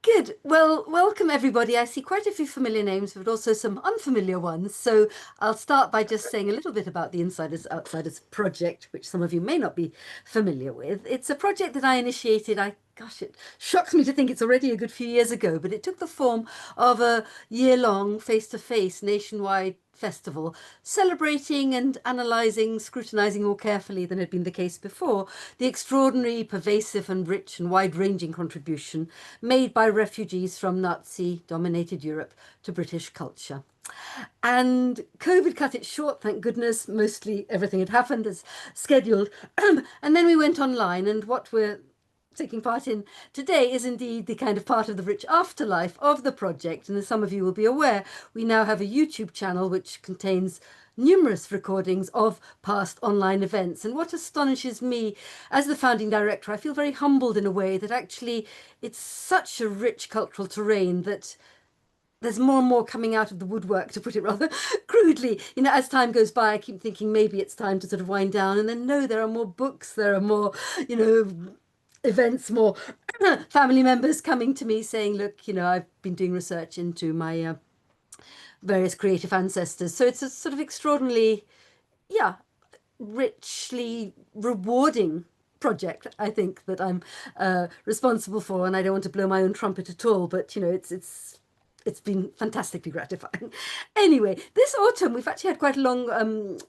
Good. Well, welcome everybody. I see quite a few familiar names, but also some unfamiliar ones. So I'll start by just saying a little bit about the Insiders Outsiders project, which some of you may not be familiar with. It's a project that I initiated. Gosh, it shocks me to think it's already a good few years ago, but it took the form of a year-long face-to-face nationwide festival celebrating and analysing, scrutinising more carefully than had been the case before, the extraordinary, pervasive and rich and wide-ranging contribution made by refugees from Nazi-dominated Europe to British culture. And COVID cut it short, thank goodness. Mostly everything had happened as scheduled. And then we went online, and what we're taking part in today is indeed the kind of part of the rich afterlife of the project. And as some of you will be aware, we now have a YouTube channel which contains numerous recordings of past online events. And what astonishes me as the founding director, I feel very humbled in a way that actually it's such a rich cultural terrain that there's more and more coming out of the woodwork, to put it rather crudely. As time goes by, I keep thinking maybe it's time to sort of wind down. And then no, there are more books, there are more, events, more family members coming to me saying, look, I've been doing research into my various creative ancestors. So it's a sort of extraordinarily, richly rewarding project, I think, that I'm responsible for. And I don't want to blow my own trumpet at all, but, it's been fantastically gratifying. Anyway, this autumn we've actually had quite a long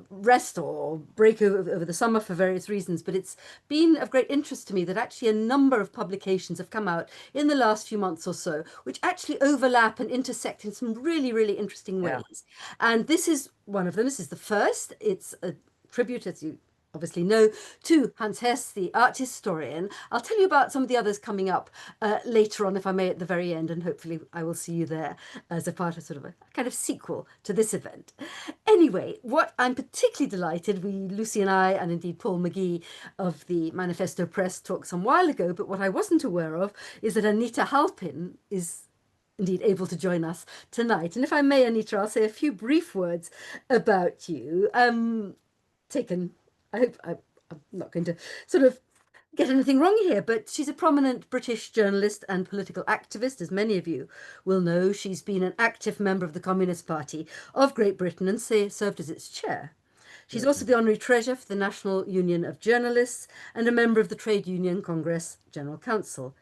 rest or break over the summer for various reasons, but it's been of great interest to me that actually a number of publications have come out in the last few months or so, which actually overlap and intersect in some really, really interesting ways. And this is one of them. This is the first. It's a tribute, as you obviously know, to Hans Hess, the art historian. I'll tell you about some of the others coming up later on, if I may, at the very end, and hopefully I will see you there as a part of sort of a kind of sequel to this event. Anyway, what I'm particularly delighted, Lucy and I, and indeed Paul McGee of the Manifesto Press talked some while ago, but what I wasn't aware of is that Anita Halpin is indeed able to join us tonight. And if I may, Anita, I'll say a few brief words about you. I hope I'm not going to sort of get anything wrong here, but she's a prominent British journalist and political activist, as many of you will know. She's been an active member of the Communist Party of Great Britain and served as its chair. She's also the honorary treasurer for the National Union of Journalists and a member of the Trade Union Congress General Council.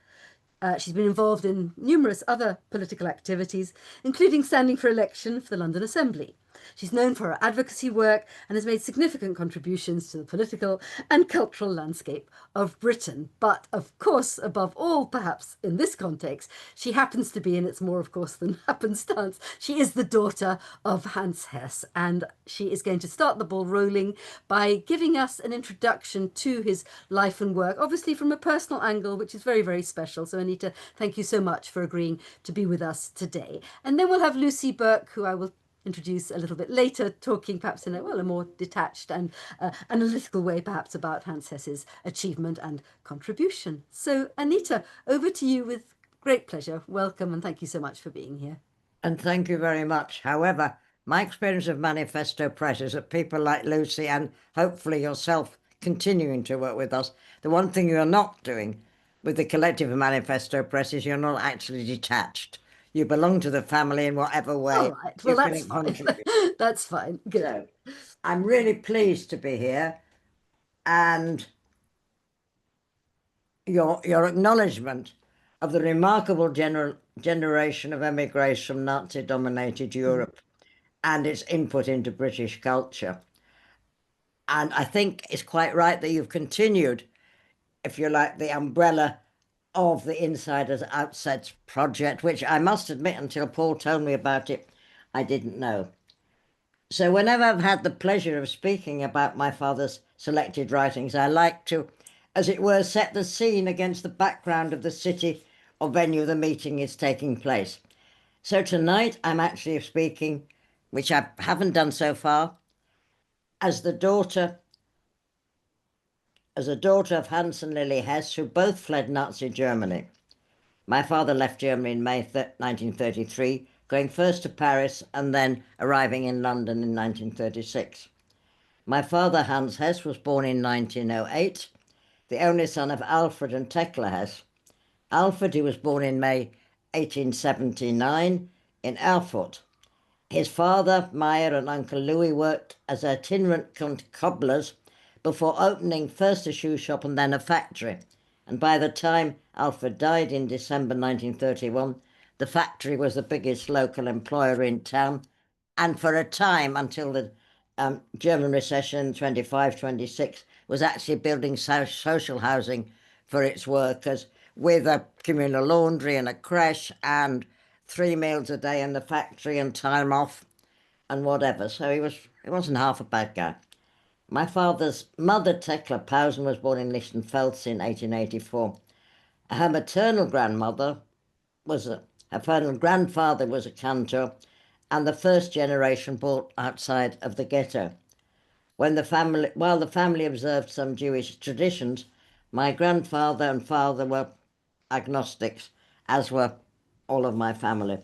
She's been involved in numerous other political activities, including standing for election for the London Assembly. She's known for her advocacy work and has made significant contributions to the political and cultural landscape of Britain. But of course, above all, perhaps in this context, she happens to be, and it's more of course than happenstance, she is the daughter of Hans Hess, and she is going to start the ball rolling by giving us an introduction to his life and work, obviously from a personal angle, which is very, very special. So Anita, thank you so much for agreeing to be with us today. And then we'll have Lucy Burke, who I will introduce a little bit later, talking perhaps in a more detached and analytical way, perhaps about Hans Hess's achievement and contribution. So, Anita, over to you with great pleasure. Welcome, and thank you so much for being here. And thank you very much. However, my experience of Manifesto Press is that people like Lucy and hopefully yourself continuing to work with us, the one thing you're not doing with the collective Manifesto Press is you're not actually detached. You belong to the family in whatever way. All right. Well, that's fine. That's fine. Good. So, I'm really pleased to be here, and your acknowledgement of the remarkable generation of emigres from Nazi-dominated Europe and its input into British culture. And I think it's quite right that you've continued, if you like, the umbrella of the Insiders Outsiders project, which I must admit, until Paul told me about it, I didn't know. So whenever I've had the pleasure of speaking about my father's selected writings, I like to, as it were, set the scene against the background of the city or venue the meeting is taking place. So tonight I'm actually speaking, which I haven't done so far, as a daughter of Hans and Lily Hess, who both fled Nazi Germany. My father left Germany in May 1933, going first to Paris and then arriving in London in 1936. My father, Hans Hess, was born in 1908, the only son of Alfred and Tekla Hess, Alfred, who was born in May 1879 in Erfurt. His father, Meyer, and Uncle Louis worked as itinerant cobblers before opening first a shoe shop and then a factory. And by the time Alfred died in December 1931, the factory was the biggest local employer in town, and for a time, until the German recession 25-26, was actually building social housing for its workers, with a communal laundry and a creche and 3 meals a day in the factory and time off and whatever. So he wasn't half a bad guy. My father's mother, Tekla Pausen, was born in Lichtenfels in 1884. Her maternal grandfather was a cantor, and the first generation brought outside of the ghetto. While the family observed some Jewish traditions, my grandfather and father were agnostics, as were all of my family.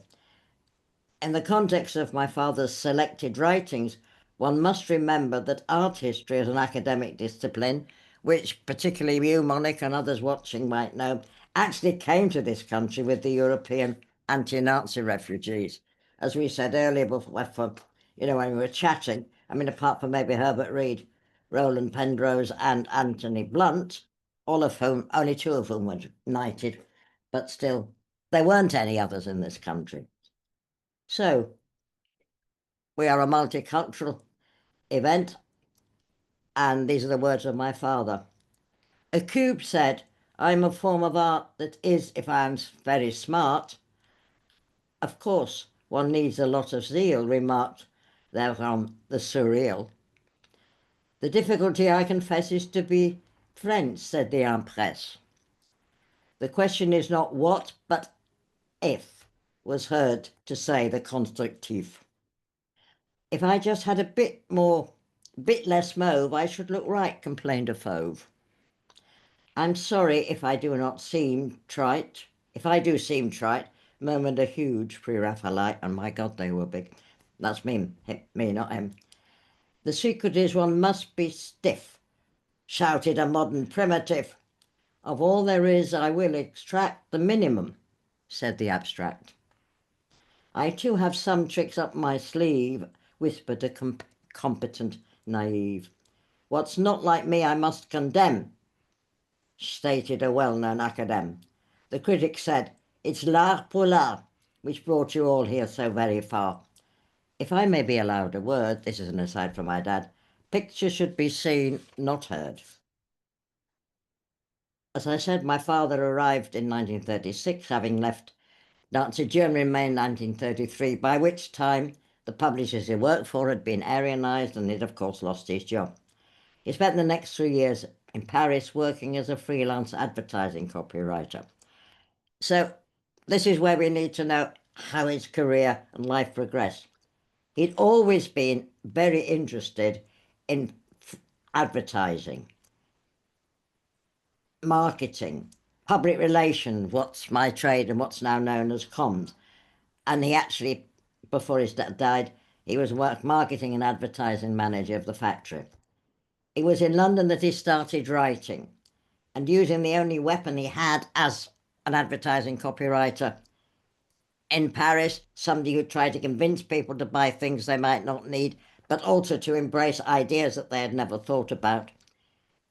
In the context of my father's selected writings, one must remember that art history is an academic discipline, which particularly you, Monica, and others watching might know, actually came to this country with the European anti-Nazi refugees. As we said earlier, when we were chatting, I mean, apart from maybe Herbert Reed, Roland Penrose and Anthony Blunt, only 2 of whom were knighted, but still, there weren't any others in this country. So, we are a multicultural event, and these are the words of my father. A cube said, "I'm a form of art that is, if I'm very smart." Of course, one needs a lot of zeal, remarked thereon the surreal. The difficulty, I confess, is to be French, said the Empress. The question is not what, but if, was heard to say the constructif. If I just had a bit less mauve, I should look right, complained a fauve. I'm sorry if I do not seem trite. If I do seem trite, murmured a huge pre-Raphaelite, and my God, they were big. That's me, not him. The secret is one must be stiff, shouted a modern primitive. Of all there is, I will extract the minimum, said the abstract. I too have some tricks up my sleeve, whispered a competent naive. What's not like me I must condemn, stated a well-known academe. The critic said, it's l'art pour l'art, which brought you all here so very far. If I may be allowed a word, this is an aside from my dad, picture should be seen, not heard. As I said, my father arrived in 1936, having left Nazi Germany in May 1933, by which time the publishers he worked for had been Aryanized and he'd of course lost his job. He spent the next 3 years in Paris working as a freelance advertising copywriter. So this is where we need to know how his career and life progressed. He'd always been very interested in advertising, marketing, public relations, what's my trade and what's now known as comms. And he actually, before his dad died, he was marketing and advertising manager of the factory. It was in London that he started writing, and using the only weapon he had as an advertising copywriter in Paris, somebody who tried to convince people to buy things they might not need, but also to embrace ideas that they had never thought about.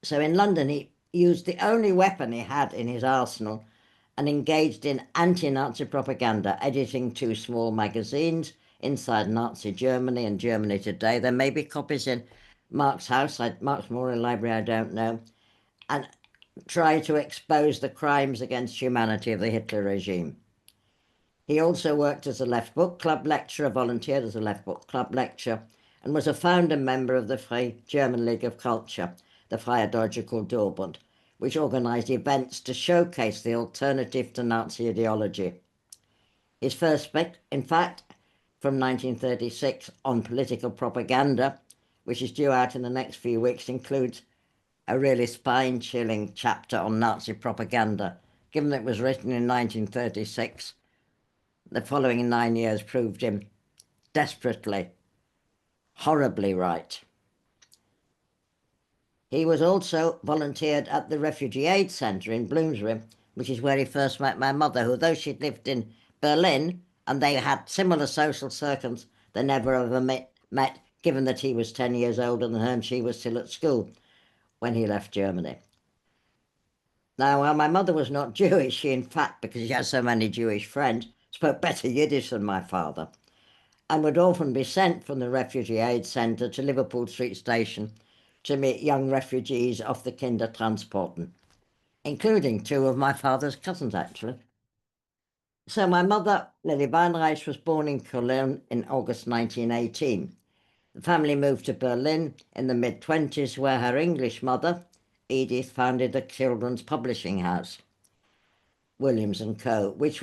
So in London, he used the only weapon he had in his arsenal and engaged in anti-Nazi propaganda, editing 2 small magazines, Inside Nazi Germany and Germany Today. There may be copies in Mark's house, Mark's Memorial Library, I don't know, and try to expose the crimes against humanity of the Hitler regime. He also worked as a Left Book Club lecturer, volunteered as a Left Book Club lecturer, and was a founder member of the Free German League of Culture, the Freie Deutsche Kulturbund, which organised events to showcase the alternative to Nazi ideology. His first book, in fact, from 1936 on political propaganda, which is due out in the next few weeks, includes a really spine-chilling chapter on Nazi propaganda. Given that it was written in 1936, the following 9 years proved him desperately, horribly right. He was also volunteered at the Refugee Aid Centre in Bloomsbury, which is where he first met my mother, who, though she'd lived in Berlin and they had similar social circles, they never ever met, given that he was 10 years older than her and she was still at school when he left Germany. Now, while my mother was not Jewish, she, in fact, because she had so many Jewish friends, spoke better Yiddish than my father, and would often be sent from the Refugee Aid Centre to Liverpool Street Station to meet young refugees off the Kindertransporten, including two of my father's cousins, actually. So my mother, Lily Weinreich, was born in Cologne in August 1918. The family moved to Berlin in the mid-20s, where her English mother, Edith, founded a children's publishing house, Williams & Co., which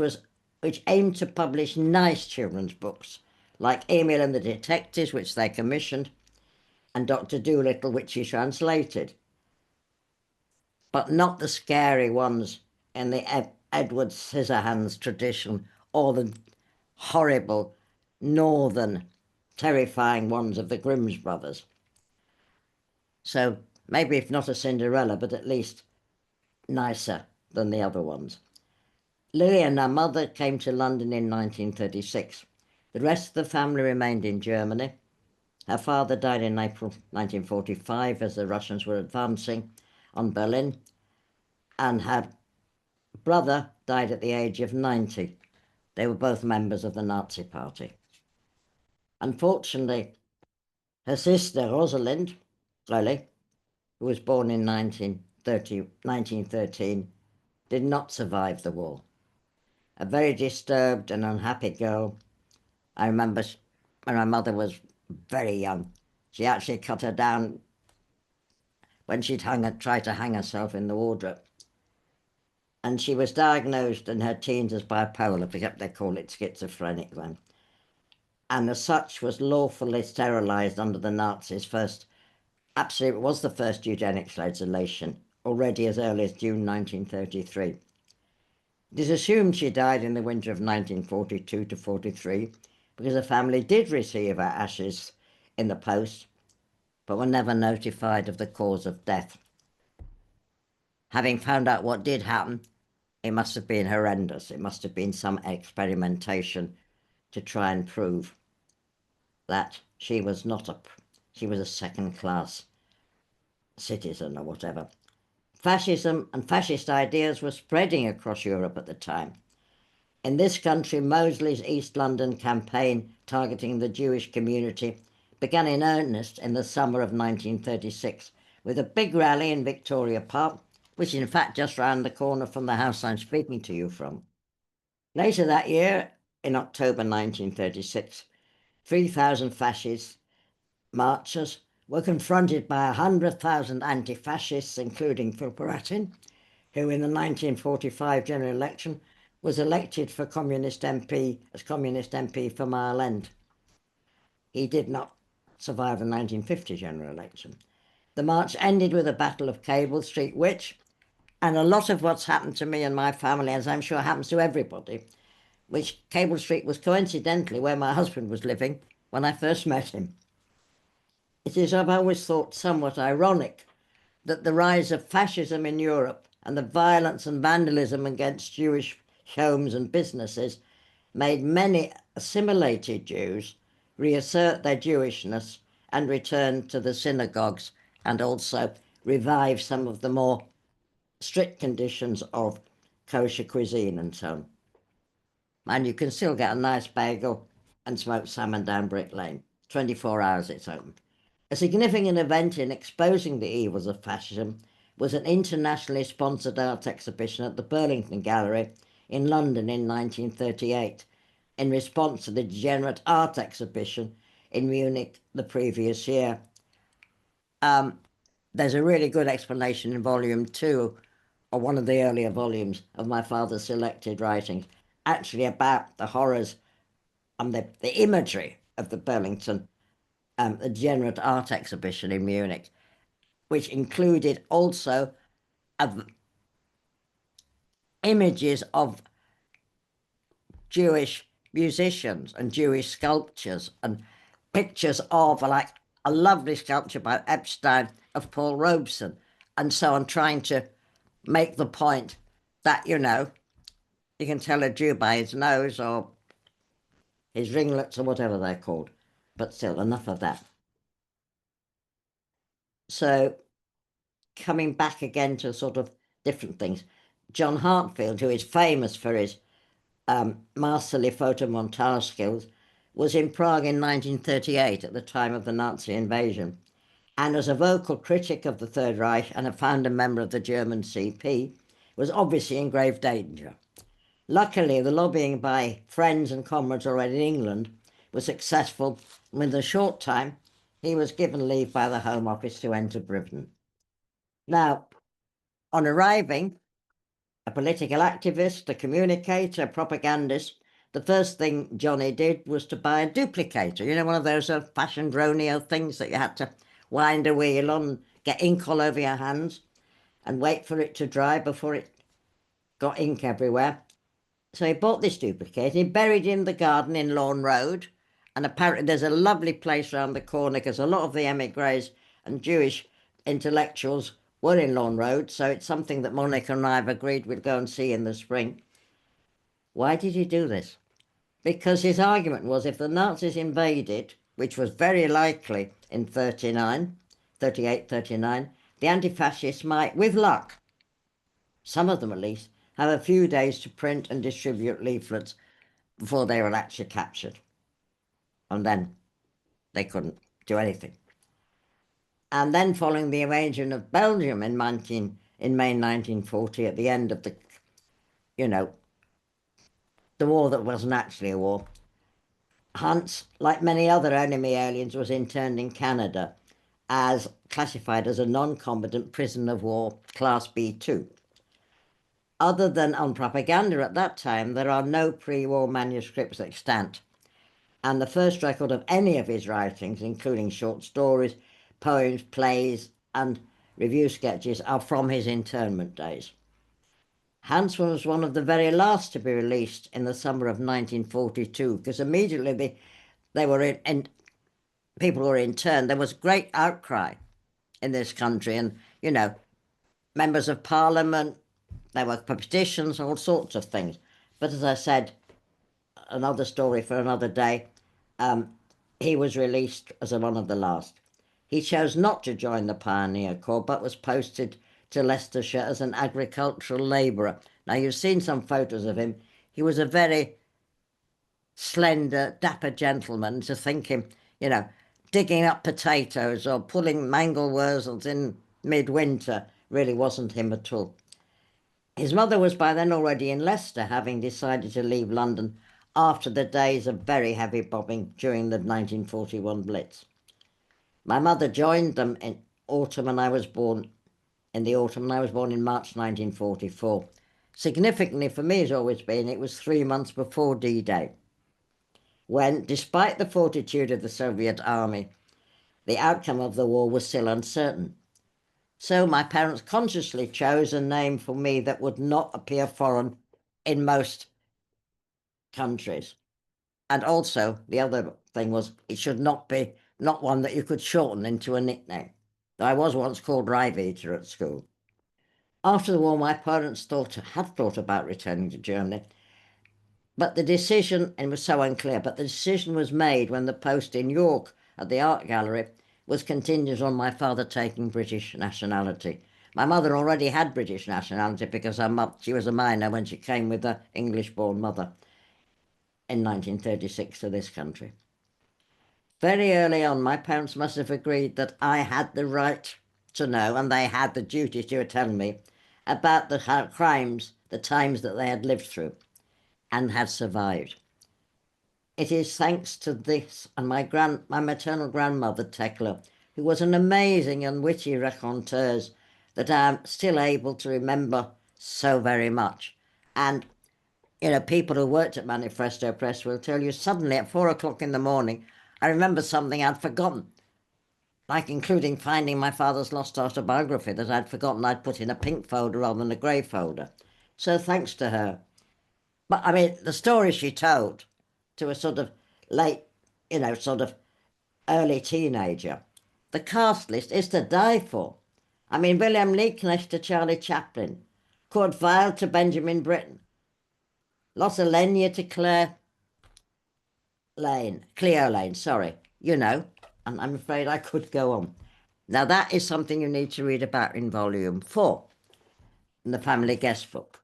aimed to publish nice children's books, like Emil and the Detectives, which they commissioned, and Dr. Dolittle, which she translated, but not the scary ones in the Edward Scissorhands tradition, or the horrible northern terrifying ones of the Grimm's brothers. So maybe if not a Cinderella, but at least nicer than the other ones. Lily and her mother came to London in 1936. The rest of the family remained in Germany. Her father died in April 1945 as the Russians were advancing on Berlin, and her brother died at the age of 90. They were both members of the Nazi Party. Unfortunately, her sister Rosalind, Lily, who was born in 1913, did not survive the war. A very disturbed and unhappy girl. I remember when my mother was very young, she actually cut her down when she'd tried to hang herself in the wardrobe. And she was diagnosed in her teens as bipolar, because they call it schizophrenic then. And as such was lawfully sterilised under the Nazis first. Absolutely, it was the first eugenics legislation, already as early as June 1933. It is assumed she died in the winter of 1942 to 43, because the family did receive her ashes in the post, but were never notified of the cause of death. Having found out what did happen, it must have been horrendous. It must have been some experimentation to try and prove that she was a second-class citizen or whatever. Fascism and fascist ideas were spreading across Europe at the time. In this country, Mosley's East London campaign targeting the Jewish community began in earnest in the summer of 1936 with a big rally in Victoria Park, which is in fact just round the corner from the house I'm speaking to you from. Later that year, in October 1936, 3,000 fascist marchers were confronted by 100,000 anti-fascists, including Philporatin, who in the 1945 general election was elected as Communist MP for Mile End. He did not survive the 1950 general election. The march ended with a battle of Cable Street, which, and a lot of what's happened to me and my family, as I'm sure happens to everybody, which Cable Street was coincidentally where my husband was living when I first met him. It is, I've always thought, somewhat ironic that the rise of fascism in Europe and the violence and vandalism against Jewish homes and businesses made many assimilated Jews reassert their Jewishness and return to the synagogues, and also revive some of the more strict conditions of kosher cuisine and so on. And you can still get a nice bagel and smoked salmon down Brick Lane. 24 hours it's open. A significant event in exposing the evils of fascism was an internationally sponsored art exhibition at the Burlington Gallery in London in 1938, in response to the Degenerate Art exhibition in Munich the previous year. There's a really good explanation in volume 2, or one of the earlier volumes of my father's selected writings, actually about the horrors and the imagery of the Burlington the Degenerate Art exhibition in Munich, which included also images of Jewish musicians and Jewish sculptures, and pictures of, like, a lovely sculpture by Epstein of Paul Robeson, and so on, trying to make the point that, you can tell a Jew by his nose or his ringlets or whatever they're called. But still, enough of that. So coming back again to sort of different things, John Heartfield, who is famous for his masterly photomontage skills, was in Prague in 1938 at the time of the Nazi invasion. And as a vocal critic of the Third Reich and a founder member of the German CP, was obviously in grave danger. Luckily, the lobbying by friends and comrades already in England was successful, and within a short time, he was given leave by the Home Office to enter Britain. Now, on arriving, a political activist, a communicator, a propagandist, the first thing Johnny did was to buy a duplicator, one of those fashioned Roneo things that you had to wind a wheel on, get ink all over your hands, and wait for it to dry before it got ink everywhere. So he bought this duplicator, he buried it in the garden in Lawn Road, and apparently there's a lovely place around the corner because a lot of the emigres and Jewish intellectuals were in Lawn Road, so it's something that Monica and I have agreed we'd go and see in the spring. Why did he do this? Because his argument was if the Nazis invaded, which was very likely in 38, 39, the anti-fascists might, with luck, some of them at least, have a few days to print and distribute leaflets before they were actually captured. And then they couldn't do anything. And then following the invasion of Belgium in May 1940, at the end of the war that wasn't actually a war, Hans, like many other enemy aliens, was interned in Canada as classified as a non-combatant prisoner of war, Class B2. Other than on propaganda at that time, there are no pre-war manuscripts extant. And the first record of any of his writings, including short stories, poems, plays, and review sketches, are from his internment days. Hans was one of the very last to be released in the summer of 1942, because immediately they were people were interned. There was great outcry in this country, and, members of parliament, there were petitions, all sorts of things. But as I said, another story for another day, he was released as one of the last. He chose not to join the Pioneer Corps, but was posted to Leicestershire as an agricultural labourer. Now, you've seen some photos of him. He was a very slender, dapper gentleman. To think him, digging up potatoes or pulling mangel wurzels in midwinter really wasn't him at all. His mother was by then already in Leicester, having decided to leave London after the days of very heavy bombing during the 1941 Blitz. My mother joined them in autumn, and I was born in the autumn, and I was born in March 1944. Significantly for me has always been it was 3 months before D-Day, when, despite the fortitude of the Soviet army, the outcome of the war was still uncertain. So my parents consciously chose a name for me that would not appear foreign in most countries. And also, the other thing was it should not be one that you could shorten into a nickname. I was once called Reivita at school. After the war, my parents had thought about returning to Germany, but the decision, and it was so unclear, but the decision was made when the post in York at the art gallery was contingent on my father taking British nationality. My mother already had British nationality because she was a minor when she came with her English-born mother in 1936 to this country. Very early on, my parents must have agreed that I had the right to know, and they had the duty to tell me, about the crimes, the times that they had lived through and had survived. It is thanks to this and my maternal grandmother, Tekla, who was an amazing and witty raconteuse, that I'm still able to remember so very much. And, people who worked at Manifesto Press will tell you suddenly at 4 o'clock in the morning, I remember something I'd forgotten, like including finding my father's lost autobiography that I'd forgotten I'd put in a pink folder rather than a grey folder. So thanks to her. But, I mean, the story she told to a sort of late, early teenager, the cast list is to die for. I mean, William Liebknecht to Charlie Chaplin, Court Vile to Benjamin Britten, Lotta Lenya to Cleo Lane, sorry, you know, and I'm afraid I could go on. Now that is something you need to read about in volume 4, in the family guest book.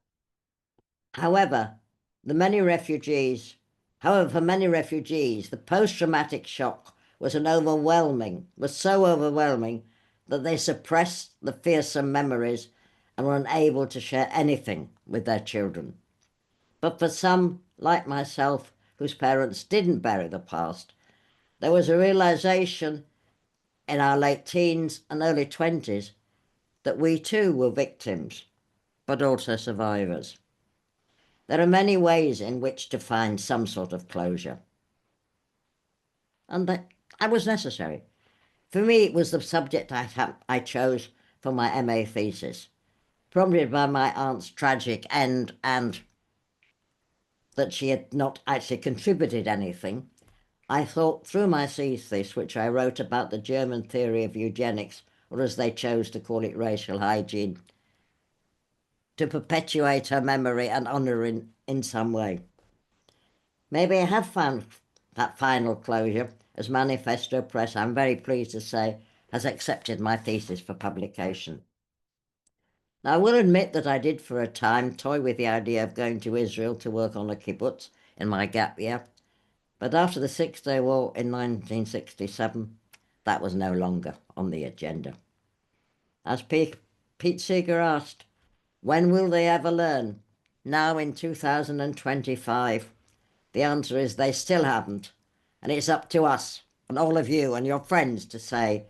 However, for many refugees, the post-traumatic shock was so overwhelming that they suppressed the fearsome memories and were unable to share anything with their children. But for some, like myself, whose parents didn't bury the past, there was a realization in our late teens and early 20s that we too were victims, but also survivors. There are many ways in which to find some sort of closure. And that was necessary. For me, it was the subject I chose for my MA thesis, prompted by my aunt's tragic end and that she had not actually contributed anything. I thought through my thesis, which I wrote about the German theory of eugenics, or as they chose to call it, racial hygiene, to perpetuate her memory and honour in some way. Maybe I have found that final closure, as Manifesto Press, I'm very pleased to say, has accepted my thesis for publication. Now, I will admit that I did for a time toy with the idea of going to Israel to work on a kibbutz in my gap year, but after the Six-Day War in 1967, that was no longer on the agenda. As Pete Seeger asked, when will they ever learn? Now in 2025, the answer is they still haven't, and it's up to us and all of you and your friends to say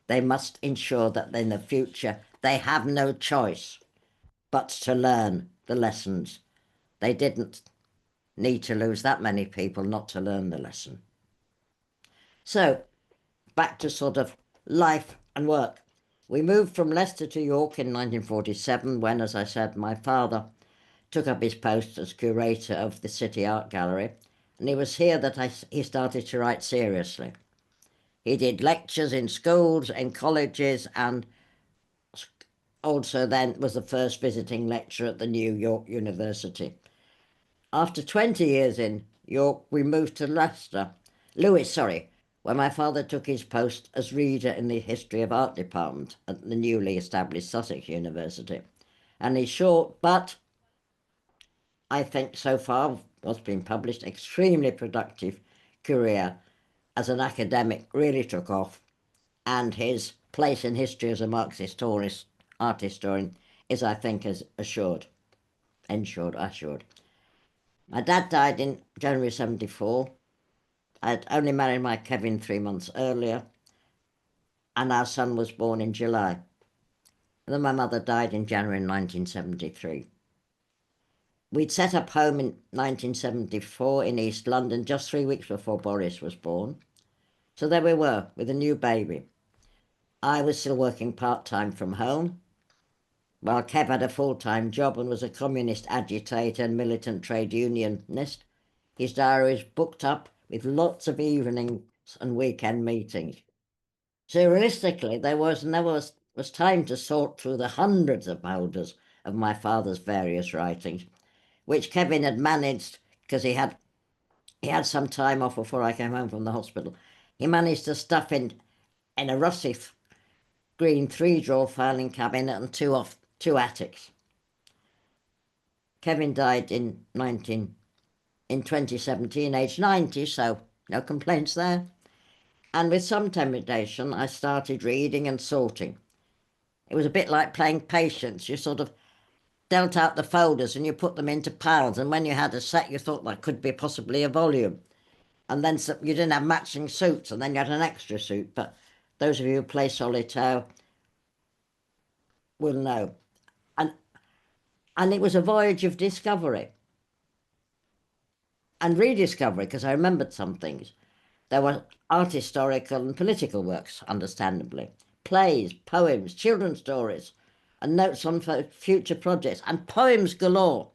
they must ensure that in the future they have no choice but to learn the lessons. They didn't need to lose that many people not to learn the lesson. So, back to sort of life and work. We moved from Leicester to York in 1947 when, as I said, my father took up his post as curator of the City Art Gallery, and it was here that he started to write seriously. He did lectures in schools, in colleges, and also then was the first visiting lecturer at the New York University. After 20 years in York, we moved to Lewis, where my father took his post as reader in the History of Art department at the newly established Sussex University. And his short, but I think so far what's been published, extremely productive career as an academic really took off, and his place in history as a Marxist art historian is, I think, assured. My dad died in January 1974. I'd only married my Kevin 3 months earlier, and our son was born in July. And then my mother died in January 1973. We'd set up home in 1974 in East London, just 3 weeks before Boris was born. So there we were, with a new baby. I was still working part-time from home, while Kev had a full-time job and was a communist agitator and militant trade unionist. His diary was booked up with lots of evenings and weekend meetings. So realistically, there was time to sort through the hundreds of folders of my father's various writings, which Kevin had managed because he had some time off before I came home from the hospital. He managed to stuff in a rusty green 3-drawer filing cabinet and two attics. Kevin died in 2017, aged 90, so no complaints there. And with some temptation, I started reading and sorting. It was a bit like playing patience. You sort of dealt out the folders and you put them into piles, and when you had a set, you thought that could be possibly a volume. And then you didn't have matching suits, and then you had an extra suit. But those of you who play solitaire will know. And it was a voyage of discovery and rediscovery, because I remembered some things. There were art historical and political works, understandably, plays, poems, children's stories, and notes on future projects, and poems galore,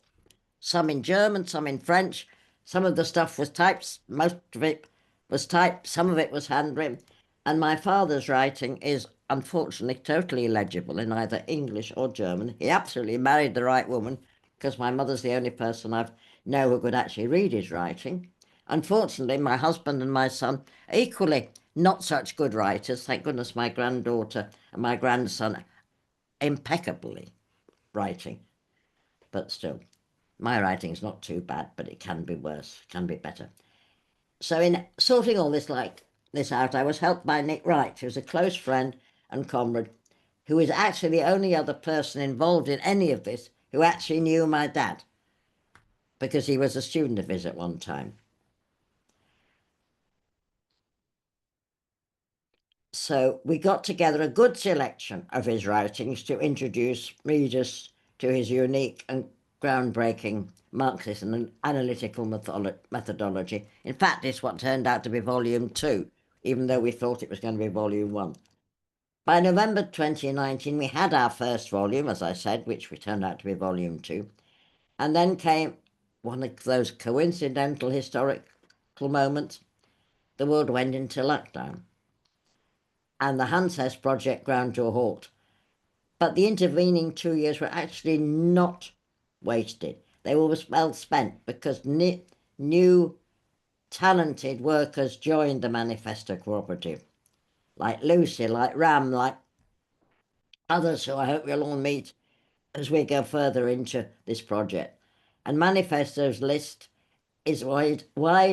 some in German, some in French. Some of the stuff was typed, most of it was typed, some of it was handwritten. And my father's writing is unfortunately totally illegible in either English or German. He absolutely married the right woman, because my mother's the only person I know who could actually read his writing. Unfortunately, my husband and my son are equally not such good writers. Thank goodness my granddaughter and my grandson impeccably writing. But still, my writing's not too bad, but it can be worse, can be better. So in sorting all this out, I was helped by Nick Wright, who's a close friend and comrade, who is actually the only other person involved in any of this who actually knew my dad, because he was a student of his at one time. So we got together a good selection of his writings to introduce readers to his unique and groundbreaking Marxist and analytical methodology. In fact, it's what turned out to be Volume 2, even though we thought it was going to be Volume 1. By November 2019, we had our first volume, as I said, which turned out to be Volume 2. And then came one of those coincidental historical moments. The world went into lockdown, and the Hans Hess project ground to a halt. But the intervening 2 years were actually not wasted. They were well spent, because new talented workers joined the Manifesto Cooperative, like Lucy, like Ram, like others who I hope you'll all meet as we go further into this project. And Manifesto's list is wide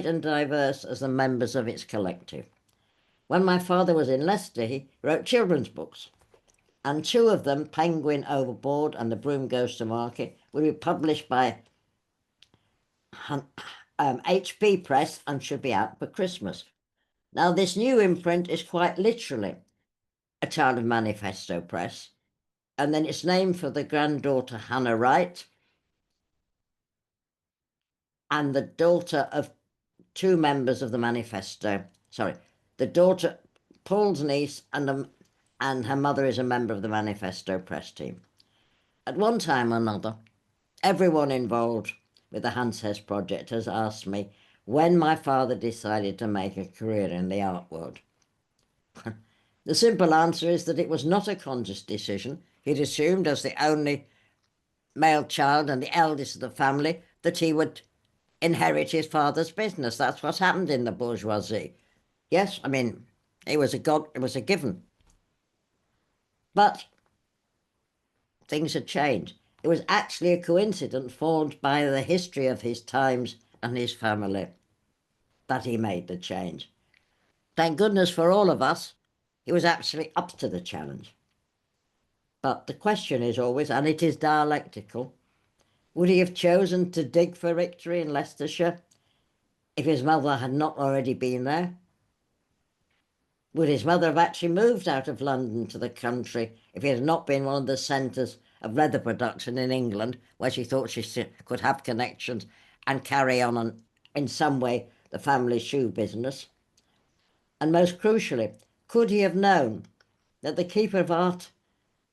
and diverse as the members of its collective. When my father was in Leicester, he wrote children's books, and 2 of them, Penguin Overboard and The Broom Goes to Market, will be published by HP Press and should be out for Christmas. Now, this new imprint is quite literally a child of Manifesto Press, and then it's named for the granddaughter Hannah Wright and the daughter of 2 members of the Manifesto. Sorry, the daughter, Paul's niece, and her mother is a member of the Manifesto Press team. At one time or another, everyone involved with the Hans Hess project has asked me when my father decided to make a career in the art world. The simple answer is that it was not a conscious decision. He'd assumed, as the only male child and the eldest of the family, that he would inherit his father's business. That's what happened in the bourgeoisie. Yes, I mean, it was a given. But things had changed. It was actually a coincidence formed by the history of his times and his family that he made the change. Thank goodness for all of us, he was actually up to the challenge. But the question is always, and it is dialectical, would he have chosen to dig for victory in Leicestershire if his mother had not already been there? Would his mother have actually moved out of London to the country if it had not been one of the centres of leather production in England, where she thought she could have connections and carry on in some way the family shoe business? And most crucially, could he have known that the keeper of art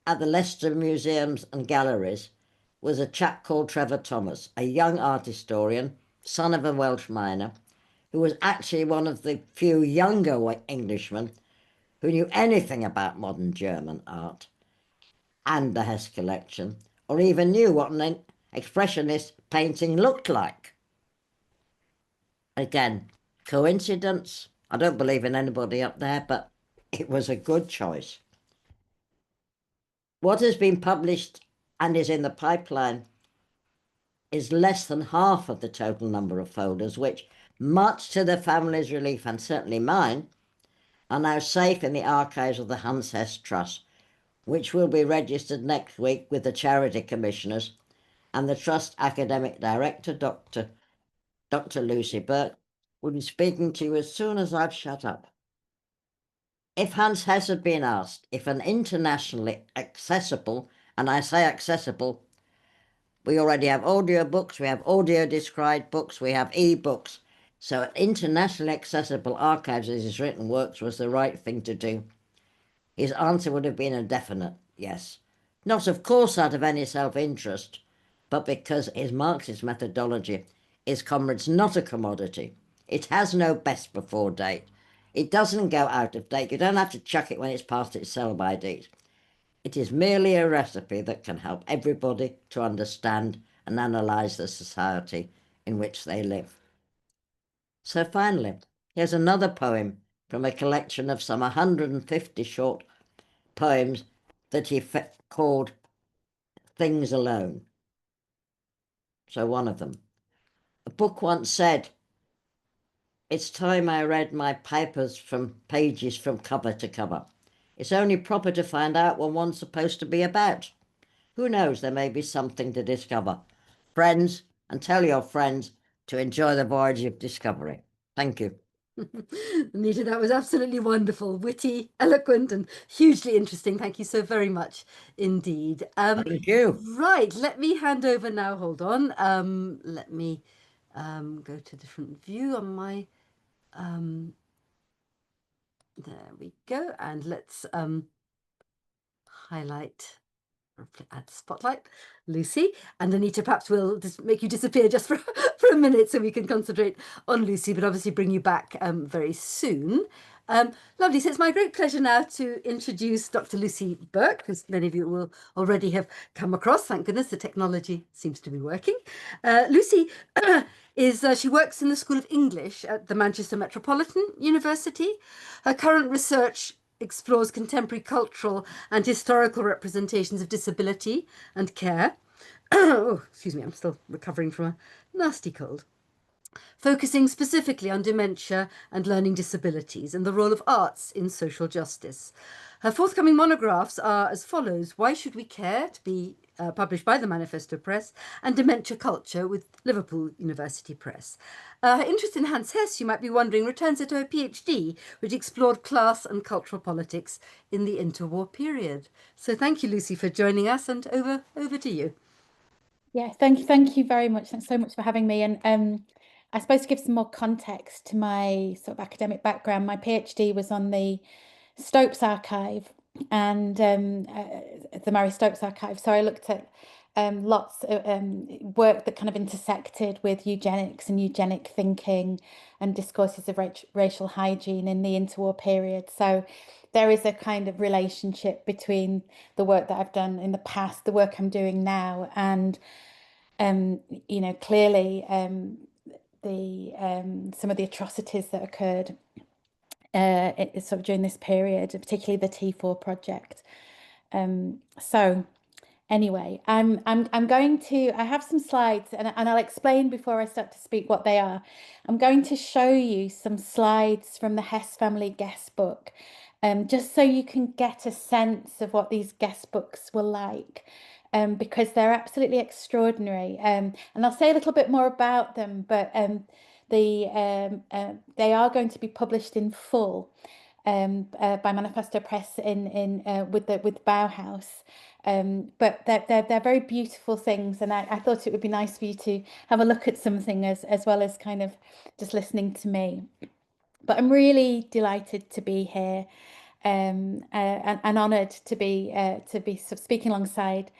at the Leicester Museums and Galleries was a chap called Trevor Thomas, a young art historian, son of a Welsh miner, who was actually one of the few younger Englishmen who knew anything about modern German art and the Hess collection, or even knew what an expressionist painting looked like. Again, coincidence? I don't believe in anybody up there, but it was a good choice. What has been published and is in the pipeline is less than half of the total number of folders, which, much to the family's relief and certainly mine, are now safe in the archives of the Hans Hess Trust, which will be registered next week with the charity commissioners, and the Trust academic director, Dr. Lucy Burke, will be speaking to you as soon as I've shut up. If Hans Hess had been asked if an internationally accessible, and I say accessible, we already have audiobooks, we have audio-described books, we have e-books, so an internationally accessible archives of his written works was the right thing to do, his answer would have been a definite yes. Not, of course, out of any self-interest, but because his Marxist methodology is, comrades, not a commodity. It has no best before date. It doesn't go out of date. You don't have to chuck it when it's past its sell-by date. It is merely a recipe that can help everybody to understand and analyse the society in which they live. So finally, here's another poem from a collection of some 150 short poems that he called Things Alone. So one of them. A book once said, "It's time I read my papers from pages from cover to cover. It's only proper to find out what one's supposed to be about. Who knows, there may be something to discover. Friends, and tell your friends to enjoy the voyage of discovery." Thank you. Anita, that was absolutely wonderful, witty, eloquent, and hugely interesting. Thank you so very much indeed. Thank you. Right, let me hand over now. Hold on. Let me go to a different view on my. There we go, and let's highlight. Add spotlight, Lucy, and Anita, perhaps we'll just make you disappear just for, for a minute so we can concentrate on Lucy, but obviously bring you back very soon. Lovely. So it's my great pleasure now to introduce Dr. Lucy Burke, who many of you will already have come across. Thank goodness the technology seems to be working. Lucy she works in the School of English at the Manchester Metropolitan University. Her current research explores contemporary cultural and historical representations of disability and care. Oh, excuse me, I'm still recovering from a nasty cold. Focusing specifically on dementia and learning disabilities and the role of arts in social justice. Her forthcoming monographs are as follows: Why Should We Care?, to be published by the Manifesto Press, and Dementia Culture with Liverpool University Press. Her interest in Hans Hess, you might be wondering, returns her to her PhD, which explored class and cultural politics in the interwar period. So thank you, Lucy, for joining us, and over to you. Yeah, thank you very much. Thanks so much for having me. And I suppose to give some more context to my sort of academic background, my PhD was on the Stopes Archive and the Mary Stopes Archive. So I looked at lots of work that kind of intersected with eugenics and eugenic thinking and discourses of racial hygiene in the interwar period. So there is a kind of relationship between the work that I've done in the past, the work I'm doing now, and you know, clearly some of the atrocities that occurred sort of during this period, particularly the T4 project. So anyway, I'm going to, I have some slides and I'll explain before I start to speak what they are. I'm going to show you some slides from the Hess family guest book, just so you can get a sense of what these guest books were like. Because they're absolutely extraordinary. And I'll say a little bit more about them, but they are going to be published in full by Manifesto Press with Bauhaus. But they're very beautiful things, and I thought it would be nice for you to have a look at something as well as kind of just listening to me. But I'm really delighted to be here and honoured to be sort of speaking alongside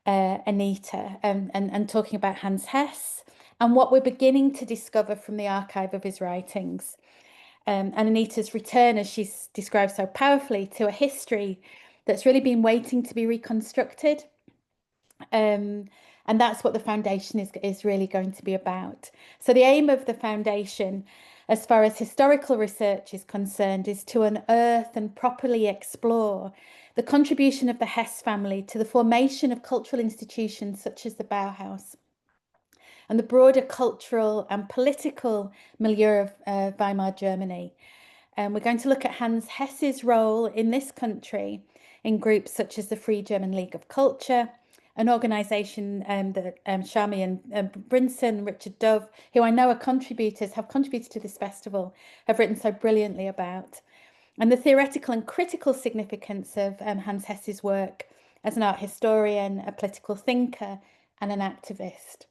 Anita and talking about Hans Hess and what we're beginning to discover from the archive of his writings. And Anita's return, as she's described so powerfully, to a history that's really been waiting to be reconstructed. And that's what the foundation is really going to be about. So the aim of the foundation, as far as historical research is concerned, is to unearth and properly explore the contribution of the Hess family to the formation of cultural institutions such as the Bauhaus and the broader cultural and political milieu of Weimar Germany. And we're going to look at Hans Hess's role in this country in groups such as the Free German League of Culture, an organisation that Shami and Brinson, Richard Dove, who I know are contributors, have contributed to this festival, have written so brilliantly about, and the theoretical and critical significance of Hans Hess's work as an art historian, a political thinker, and an activist.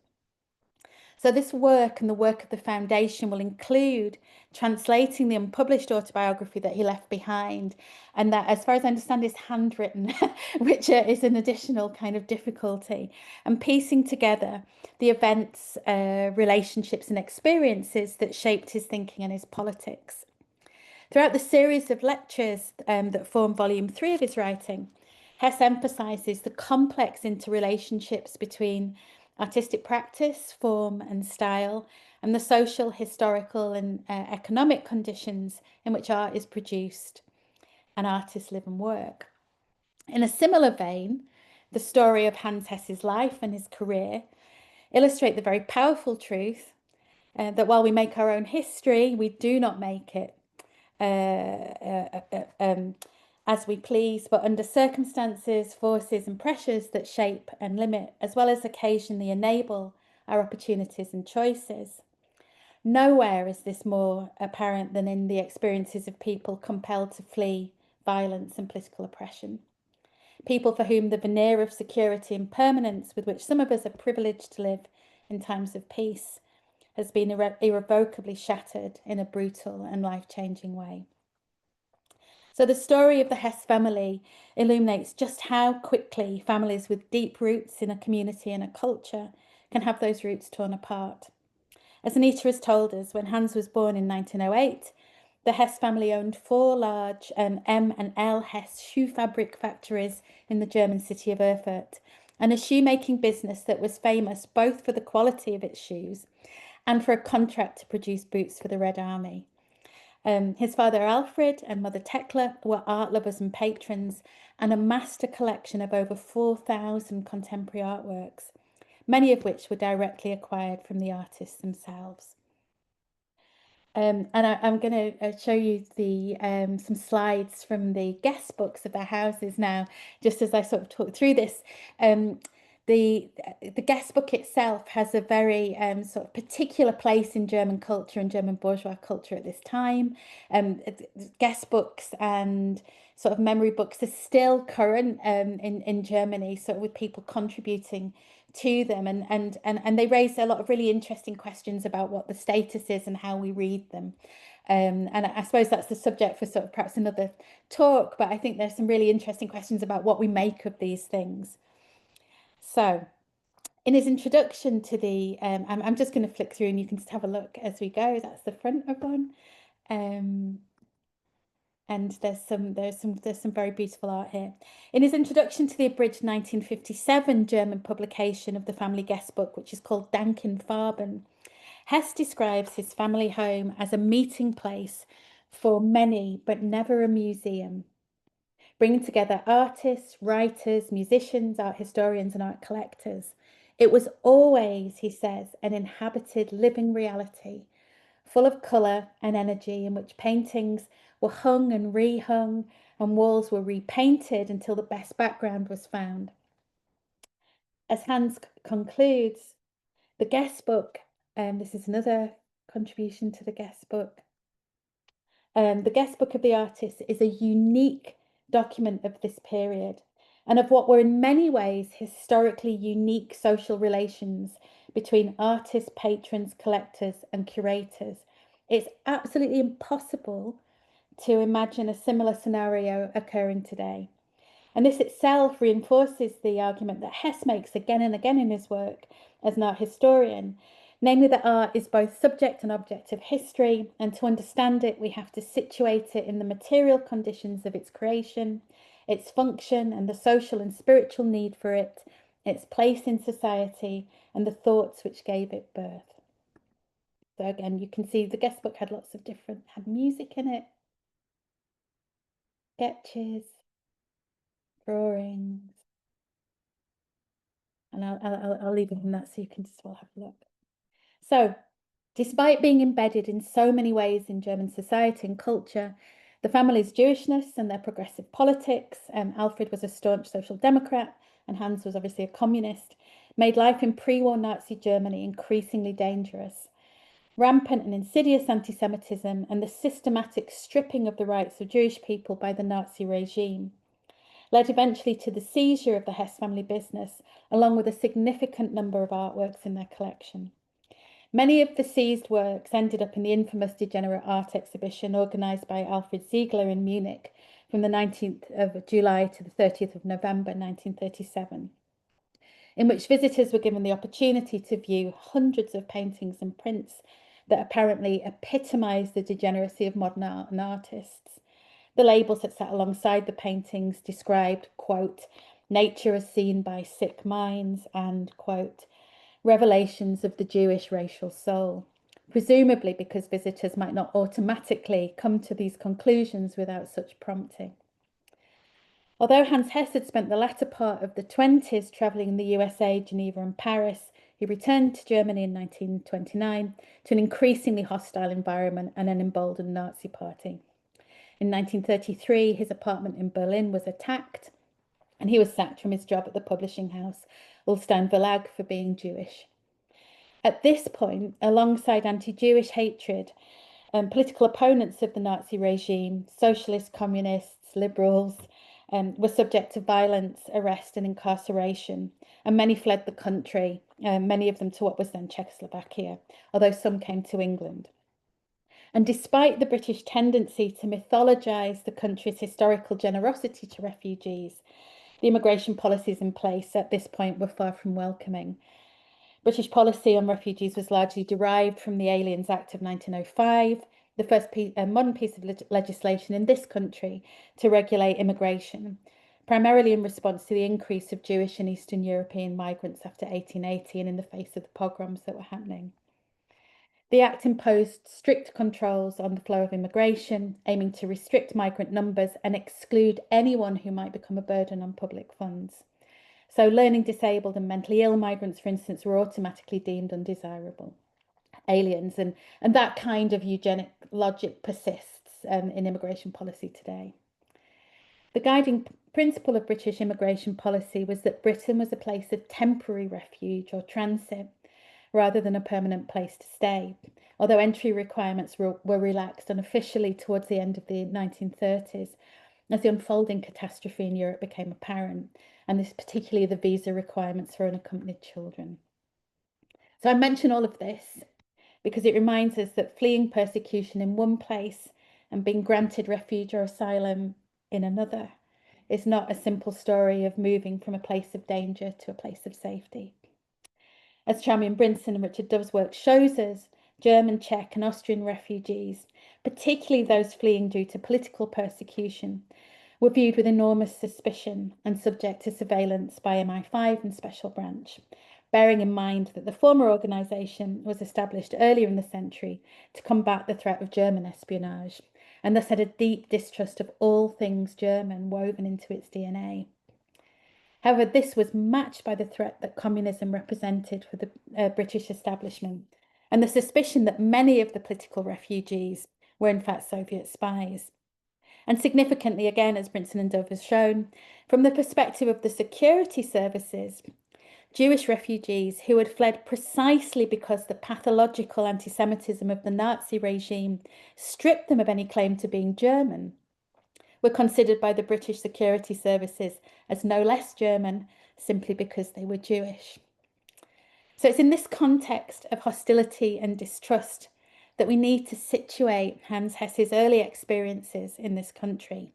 So this work and the work of the foundation will include translating the unpublished autobiography that he left behind, and that, as far as I understand, is handwritten, which is an additional kind of difficulty, and piecing together the events, relationships and experiences that shaped his thinking and his politics. Throughout the series of lectures that form volume 3 of his writing, Hess emphasises the complex interrelationships between artistic practice, form and style, and the social, historical and economic conditions in which art is produced and artists live and work. In a similar vein, the story of Hans Hess's life and his career illustrate the very powerful truth that while we make our own history, we do not make it as we please, but under circumstances, forces and pressures that shape and limit, as well as occasionally enable our opportunities and choices. Nowhere is this more apparent than in the experiences of people compelled to flee violence and political oppression. People for whom the veneer of security and permanence with which some of us are privileged to live in times of peace has been irrevocably shattered in a brutal and life-changing way. So the story of the Hess family illuminates just how quickly families with deep roots in a community and a culture can have those roots torn apart. As Anita has told us, when Hans was born in 1908, the Hess family owned 4 large M and L Hess shoe fabric factories in the German city of Erfurt, and a shoemaking business that was famous both for the quality of its shoes and for a contract to produce boots for the Red Army. His father Alfred and mother Tekla were art lovers and patrons, and amassed a collection of over 4,000 contemporary artworks, many of which were directly acquired from the artists themselves. And I'm going to show you the some slides from the guest books of their houses now, just as I sort of talk through this. The guest book itself has a very sort of particular place in German culture and German bourgeois culture at this time. Guest books and sort of memory books are still current in Germany, sort of with people contributing to them, and they raise a lot of really interesting questions about what the status is and how we read them. And I suppose that's the subject for sort of perhaps another talk, but I think there's some really interesting questions about what we make of these things. So in his introduction to the, I'm just going to flick through and you can just have a look as we go. That's the front of one. And there's some very beautiful art here. In his introduction to the abridged 1957 German publication of the family guest book, which is called Dankenfarben, Hess describes his family home as a meeting place for many, but never a museum, bringing together artists, writers, musicians, art historians, and art collectors. It was always, he says, an inhabited living reality, full of colour and energy, in which paintings were hung and rehung and walls were repainted until the best background was found. As Hans concludes, the guest book, this is another contribution to the guest book. The guest book of the artist is a unique document of this period and of what were in many ways historically unique social relations between artists, patrons, collectors, and curators. It's absolutely impossible to imagine a similar scenario occurring today. And this itself reinforces the argument that Hess makes again and again in his work as an art historian, namely that art is both subject and object of history, and to understand it, we have to situate it in the material conditions of its creation, its function, and the social and spiritual need for it, its place in society, and the thoughts which gave it birth. So again, you can see the guest book had lots of different, had music in it, sketches, drawings, and I'll leave it in that so you can just well have a look. So, despite being embedded in so many ways in German society and culture, the family's Jewishness and their progressive politics, Alfred was a staunch social democrat and Hans was obviously a communist, made life in pre-war Nazi Germany increasingly dangerous. Rampant and insidious anti-Semitism and the systematic stripping of the rights of Jewish people by the Nazi regime led eventually to the seizure of the Hess family business, along with a significant number of artworks in their collection. Many of the seized works ended up in the infamous Degenerate Art exhibition organised by Alfred Ziegler in Munich from the 19th of July to the 30th of November 1937, in which visitors were given the opportunity to view hundreds of paintings and prints that apparently epitomised the degeneracy of modern art and artists. The labels that sat alongside the paintings described, quote, nature as seen by sick minds and, quote, revelations of the Jewish racial soul, presumably because visitors might not automatically come to these conclusions without such prompting. Although Hans Hess had spent the latter part of the 20s travelling in the USA, Geneva and Paris, he returned to Germany in 1929 to an increasingly hostile environment and an emboldened Nazi party. In 1933, his apartment in Berlin was attacked and he was sacked from his job at the publishing house Ullstein Verlag for being Jewish. At this point, alongside anti-Jewish hatred, political opponents of the Nazi regime, socialists, communists, liberals, were subject to violence, arrest and incarceration, and many fled the country, many of them to what was then Czechoslovakia, although some came to England. And despite the British tendency to mythologise the country's historical generosity to refugees, the immigration policies in place at this point were far from welcoming. British policy on refugees was largely derived from the Aliens Act of 1905, the first modern piece of legislation in this country to regulate immigration, primarily in response to the increase of Jewish and Eastern European migrants after 1880 and in the face of the pogroms that were happening. The Act imposed strict controls on the flow of immigration, aiming to restrict migrant numbers and exclude anyone who might become a burden on public funds. So learning disabled and mentally ill migrants, for instance, were automatically deemed undesirable aliens, and that kind of eugenic logic persists in immigration policy today. The guiding principle of British immigration policy was that Britain was a place of temporary refuge or transit, rather than a permanent place to stay, although entry requirements were relaxed unofficially towards the end of the 1930s, as the unfolding catastrophe in Europe became apparent, and this particularly the visa requirements for unaccompanied children. So I mention all of this because it reminds us that fleeing persecution in one place and being granted refuge or asylum in another is not a simple story of moving from a place of danger to a place of safety. As Charmian Brinson and Richard Dove's work shows us, German, Czech and Austrian refugees, particularly those fleeing due to political persecution, were viewed with enormous suspicion and subject to surveillance by MI5 and Special Branch, bearing in mind that the former organisation was established earlier in the century to combat the threat of German espionage, and thus had a deep distrust of all things German woven into its DNA. However, this was matched by the threat that communism represented for the British establishment, and the suspicion that many of the political refugees were in fact Soviet spies. And significantly, again, as Brinson and Dove has shown, from the perspective of the security services, Jewish refugees who had fled precisely because the pathological anti-Semitism of the Nazi regime stripped them of any claim to being German, were considered by the British security services as no less German simply because they were Jewish. So it's in this context of hostility and distrust that we need to situate Hans Hess's early experiences in this country,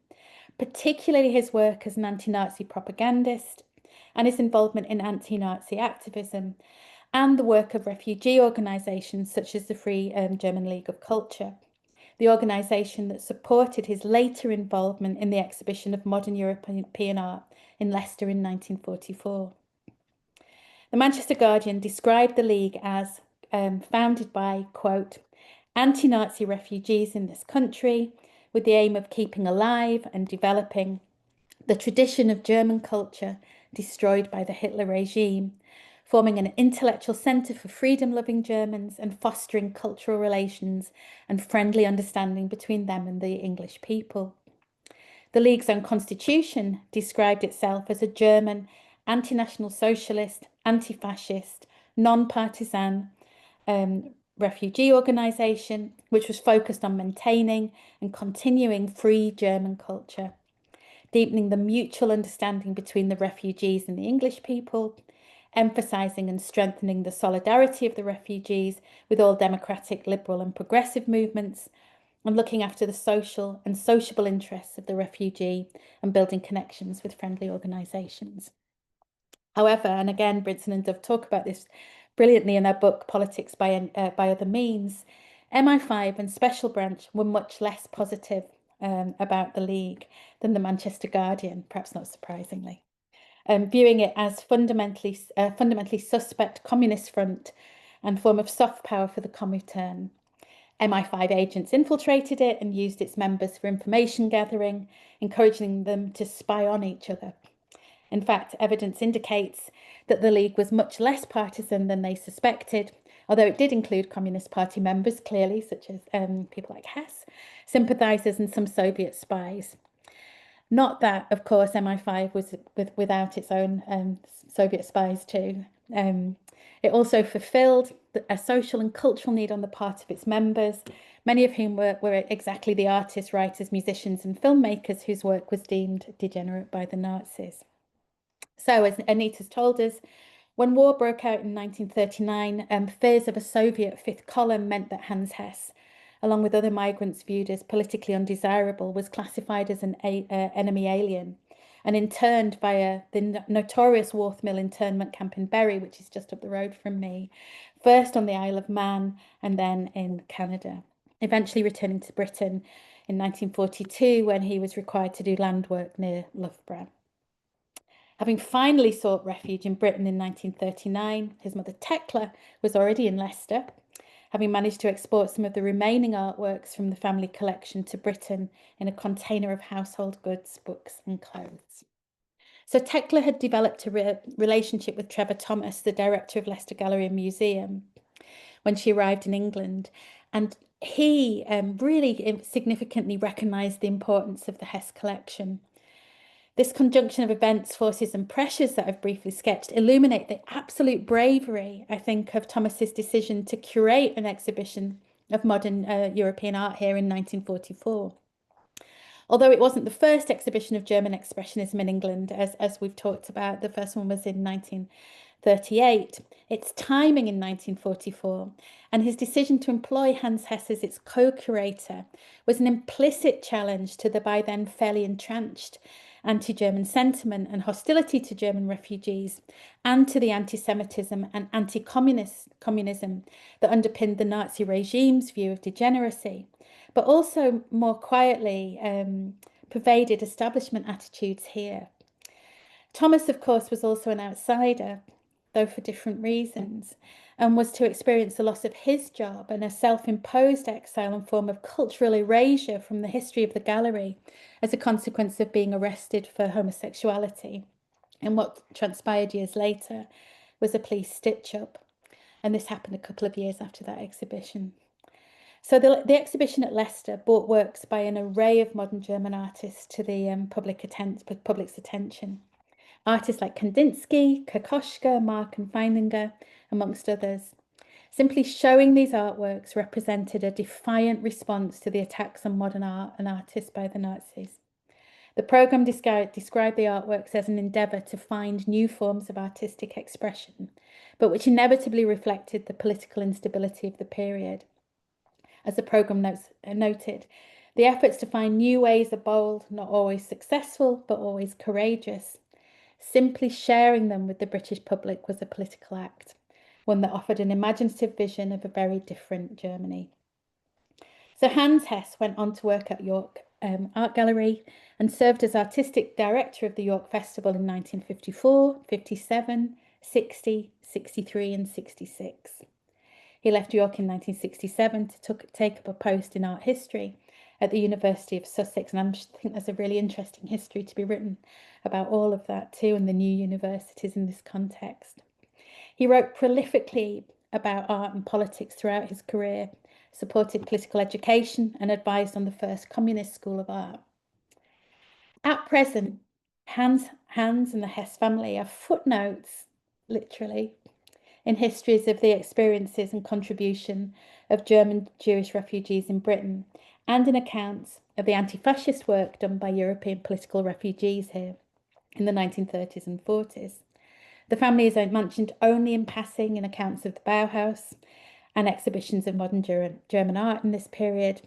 particularly his work as an anti-Nazi propagandist and his involvement in anti-Nazi activism, and the work of refugee organisations such as the Free German League of Culture, the organisation that supported his later involvement in the exhibition of modern European art in Leicester in 1944. The Manchester Guardian described the League as founded by, quote, anti-Nazi refugees in this country with the aim of keeping alive and developing the tradition of German culture destroyed by the Hitler regime, forming an intellectual centre for freedom-loving Germans and fostering cultural relations and friendly understanding between them and the English people. The League's own constitution described itself as a German anti-national socialist, anti-fascist, non-partisan refugee organisation, which was focused on maintaining and continuing free German culture, deepening the mutual understanding between the refugees and the English people, emphasising and strengthening the solidarity of the refugees with all democratic, liberal and progressive movements, and looking after the social and sociable interests of the refugee and building connections with friendly organisations. However, and again, Brinson and Dove talk about this, brilliantly in their book Politics by Other Means, MI5 and Special Branch were much less positive about the League than the Manchester Guardian, perhaps not surprisingly, viewing it as fundamentally suspect communist front and form of soft power for the Comintern. MI5 agents infiltrated it and used its members for information gathering, encouraging them to spy on each other. In fact, evidence indicates that the League was much less partisan than they suspected, although it did include Communist Party members, clearly, such as people like Hess, sympathisers and some Soviet spies. Not that, of course, MI5 was without its own Soviet spies too. It also fulfilled a social and cultural need on the part of its members, many of whom were exactly the artists, writers, musicians and filmmakers whose work was deemed degenerate by the Nazis. So, as Anita's told us, when war broke out in 1939, fears of a Soviet fifth column meant that Hans Hess, along with other migrants viewed as politically undesirable, was classified as an enemy alien and interned via the notorious Worth Mill internment camp in Bury, which is just up the road from me, first on the Isle of Man and then in Canada, eventually returning to Britain in 1942 when he was required to do land work near Loughborough. Having finally sought refuge in Britain in 1939, his mother Tekla was already in Leicester, having managed to export some of the remaining artworks from the family collection to Britain in a container of household goods, books and clothes. So Tekla had developed a relationship with Trevor Thomas, the director of Leicester Gallery and Museum, when she arrived in England, and he really significantly recognised the importance of the Hess collection. This conjunction of events, forces and pressures that I've briefly sketched illuminate the absolute bravery, I think, of Thomas's decision to curate an exhibition of modern European art here in 1944. Although it wasn't the first exhibition of German expressionism in England, as we've talked about, the first one was in 1938, its timing in 1944, and his decision to employ Hans Hess as its co-curator was an implicit challenge to the by then fairly entrenched anti-German sentiment and hostility to German refugees, and to the anti-Semitism and anti-communism that underpinned the Nazi regime's view of degeneracy, but also more quietly pervaded establishment attitudes here. Thomas, of course, was also an outsider, though for different reasons, and was to experience the loss of his job and a self-imposed exile and form of cultural erasure from the history of the gallery as a consequence of being arrested for homosexuality. And what transpired years later was a police stitch-up. And this happened a couple of years after that exhibition. So the exhibition at Leicester brought works by an array of modern German artists to the public's attention. Artists like Kandinsky, Kokoschka, Mark and Feininger, amongst others. Simply showing these artworks represented a defiant response to the attacks on modern art and artists by the Nazis. The programme described the artworks as an endeavour to find new forms of artistic expression, but which inevitably reflected the political instability of the period. As the programme noted, the efforts to find new ways are bold, not always successful, but always courageous. Simply sharing them with the British public was a political act, one that offered an imaginative vision of a very different Germany. So Hans Hess went on to work at York Art Gallery and served as artistic director of the York Festival in 1954, 57, 60, 63 and 66. He left York in 1967 to take up a post in art history at the University of Sussex, and I think there's a really interesting history to be written about all of that too, and the new universities in this context. He wrote prolifically about art and politics throughout his career, supported political education and advised on the first communist school of art. At present, Hans and the Hess family are footnotes, literally, in histories of the experiences and contribution of German Jewish refugees in Britain, and in accounts of the anti-fascist work done by European political refugees here in the 1930s and 40s. The family is mentioned only in passing in accounts of the Bauhaus and exhibitions of modern German art in this period,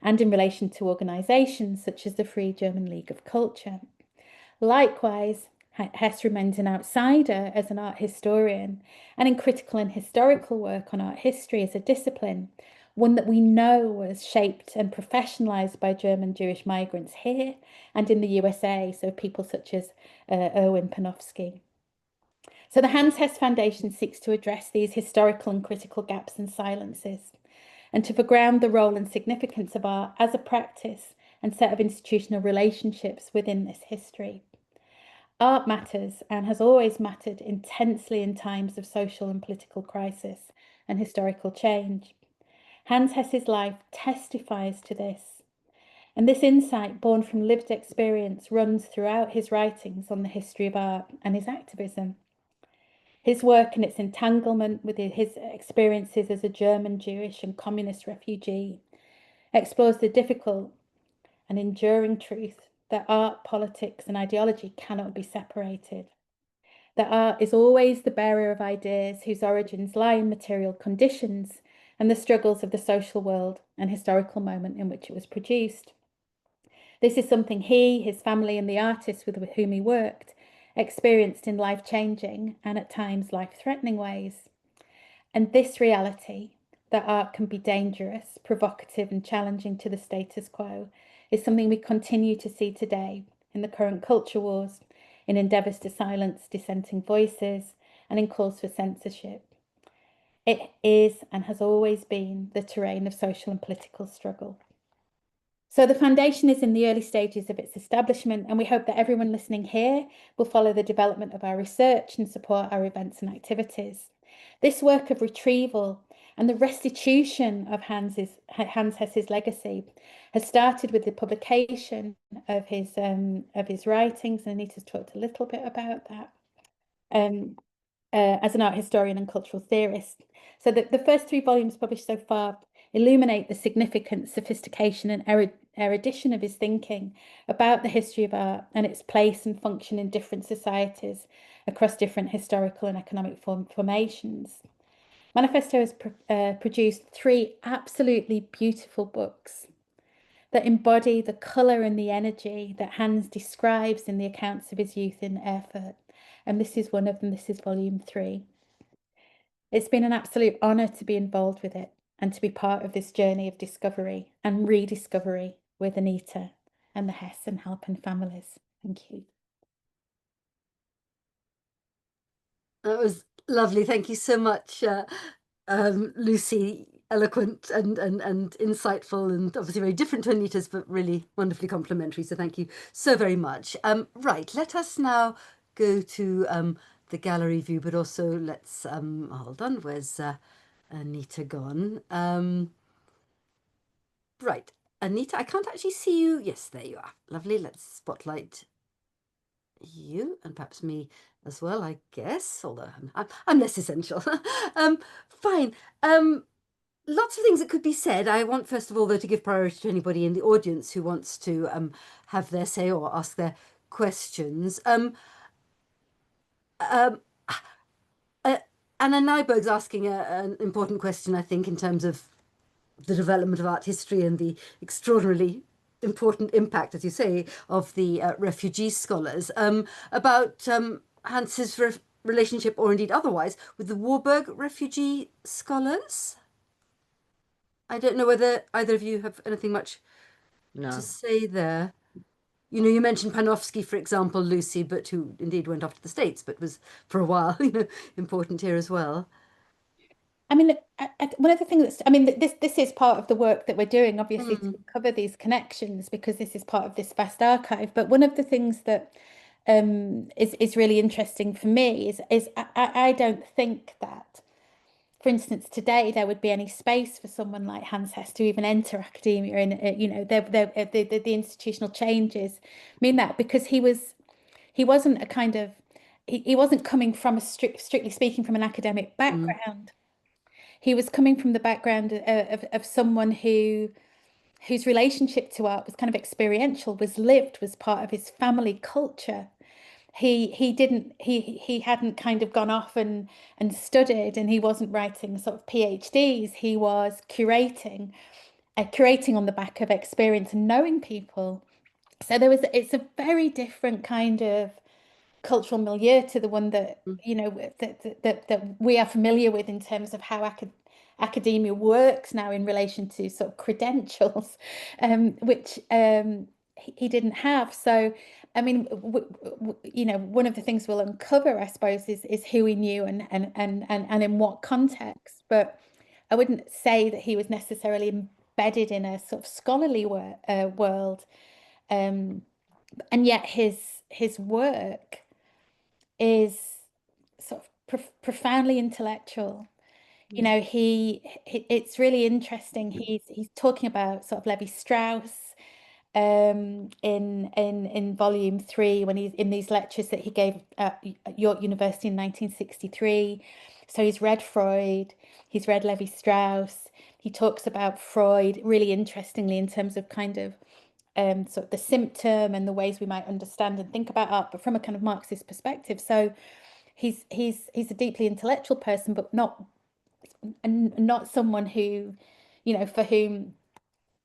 and in relation to organisations such as the Free German League of Culture. Likewise, Hess remains an outsider as an art historian, and in critical and historical work on art history as a discipline, one that we know was shaped and professionalized by German Jewish migrants here and in the USA, so people such as Erwin Panofsky. So the Hans Hess Foundation seeks to address these historical and critical gaps and silences, and to foreground the role and significance of art as a practice and set of institutional relationships within this history. Art matters and has always mattered intensely in times of social and political crisis and historical change. Hans Hess's life testifies to this, and this insight born from lived experience runs throughout his writings on the history of art and his activism. His work and its entanglement with his experiences as a German, Jewish and communist refugee explores the difficult and enduring truth that art, politics and ideology cannot be separated. That art is always the bearer of ideas whose origins lie in material conditions and the struggles of the social world and historical moment in which it was produced. This is something he, his family and the artists with whom he worked experienced in life-changing and at times life-threatening ways. And this reality, that art can be dangerous, provocative and challenging to the status quo, is something we continue to see today in the current culture wars, in endeavours to silence dissenting voices and in calls for censorship. It is and has always been the terrain of social and political struggle. So the foundation is in the early stages of its establishment, and we hope that everyone listening here will follow the development of our research and support our events and activities. This work of retrieval and the restitution of Hans Hess's legacy has started with the publication of his writings, and Anita's talked a little bit about that, as an art historian and cultural theorist. So the first 3 volumes published so far illuminate the significant sophistication and erudition of his thinking about the history of art and its place and function in different societies across different historical and economic formations. Manifesto has produced 3 absolutely beautiful books that embody the colour and the energy that Hans describes in the accounts of his youth in Erfurt. And this is one of them. This is volume 3. It's been an absolute honour to be involved with it and to be part of this journey of discovery and rediscovery with Anita and the Hess and Halpin families. Thank you. That was lovely. Thank you so much, Lucy. Eloquent and insightful, and obviously very different to Anita's, but really wonderfully complimentary. So thank you so very much. Right, let us now go to the gallery view, but also let's hold on. Where's Anita gone? Right, Anita, I can't actually see you. Yes, there you are. Lovely. Let's spotlight you and perhaps me as well, I guess, although I'm less essential. Fine. Lots of things that could be said. I want, first of all, though, to give priority to anybody in the audience who wants to have their say or ask their questions. Anna Nyberg's asking an important question, I think, in terms of the development of art history and the extraordinarily important impact, as you say, of the refugee scholars, about Hans's relationship, or indeed otherwise, with the Warburg refugee scholars. I don't know whether either of you have anything much to say there. You know, you mentioned Panofsky, for example, Lucy, but who indeed went off to the States, but was for a while, you know, important here as well. I mean, one of the things that's, I mean, this is part of the work that we're doing, obviously, to cover these connections, because this is part of this vast archive. But one of the things that is really interesting for me is I don't think that, for instance, today there would be any space for someone like Hans Hess to even enter academia, and you know, the institutional changes mean that, because he wasn't a kind of he wasn't coming from a strictly speaking from an academic background. He was coming from the background of someone whose relationship to art was kind of experiential, was lived, was part of his family culture. He hadn't kind of gone off and studied, and he wasn't writing sort of PhDs. He was curating on the back of experience and knowing people. So it's a very different kind of cultural milieu to the one that, you know, that we are familiar with in terms of how academia works now in relation to sort of credentials, which he didn't have. So, I mean, you know, one of the things we'll uncover, I suppose, is who he knew and in what context. But I wouldn't say that he was necessarily embedded in a sort of scholarly world, and yet his work is sort of profoundly intellectual. You know, it's really interesting. He's talking about sort of Levi-Strauss in volume 3 when he's in these lectures that he gave at York University in 1963. So he's read Freud, he's read Levi-Strauss. He talks about Freud really interestingly in terms of kind of sort of the symptom and the ways we might understand and think about art, but from a kind of Marxist perspective. So he's a deeply intellectual person, but not someone who, you know, for whom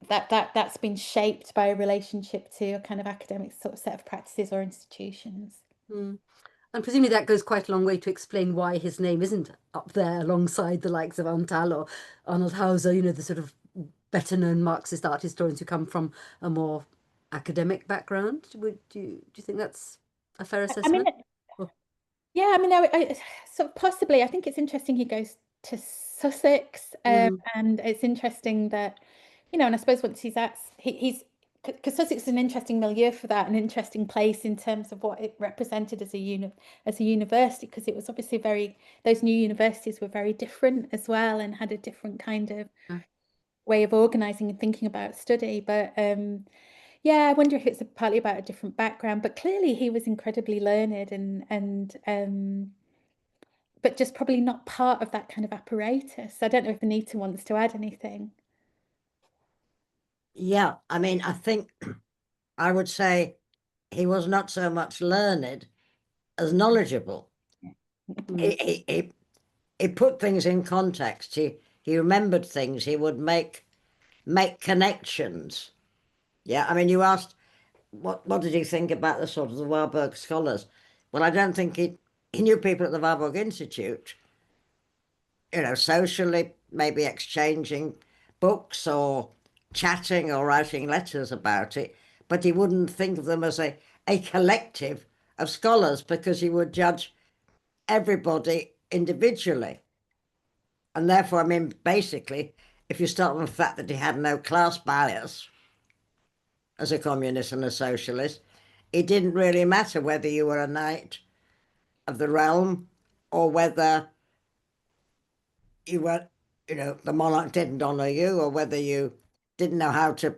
that's been shaped by a relationship to a kind of academic sort of set of practices or institutions. And presumably that goes quite a long way to explain why his name isn't up there alongside the likes of Antal or Arnold Hauser, you know, the sort of better known Marxist art historians who come from a more academic background. Do you think that's a fair assessment? Yeah, I mean, I sort of possibly. I think it's interesting he goes to Sussex, and it's interesting that, you know, and I suppose once he's because Sussex is an interesting milieu for that, an interesting place in terms of what it represented as a university, because it was obviously those new universities were very different as well and had a different kind of way of organizing and thinking about study. But yeah, I wonder if it's partly about a different background, but clearly he was incredibly learned and but just probably not part of that kind of apparatus. I don't know if Anita wants to add anything. Yeah, I mean, I think I would say he was not so much learned as knowledgeable. He put things in context. He remembered things. He would make connections. Yeah, I mean, you asked what did he think about the sort of the Warburg scholars? Well, I don't think he knew people at the Warburg Institute, you know, socially, maybe exchanging books or chatting or writing letters about it, but he wouldn't think of them as a collective of scholars, because he would judge everybody individually. And therefore, I mean, basically, if you start with the fact that he had no class bias as a communist and a socialist, it didn't really matter whether you were a knight of the realm or whether you were, you know, the monarch didn't honor you, or whether you didn't know how to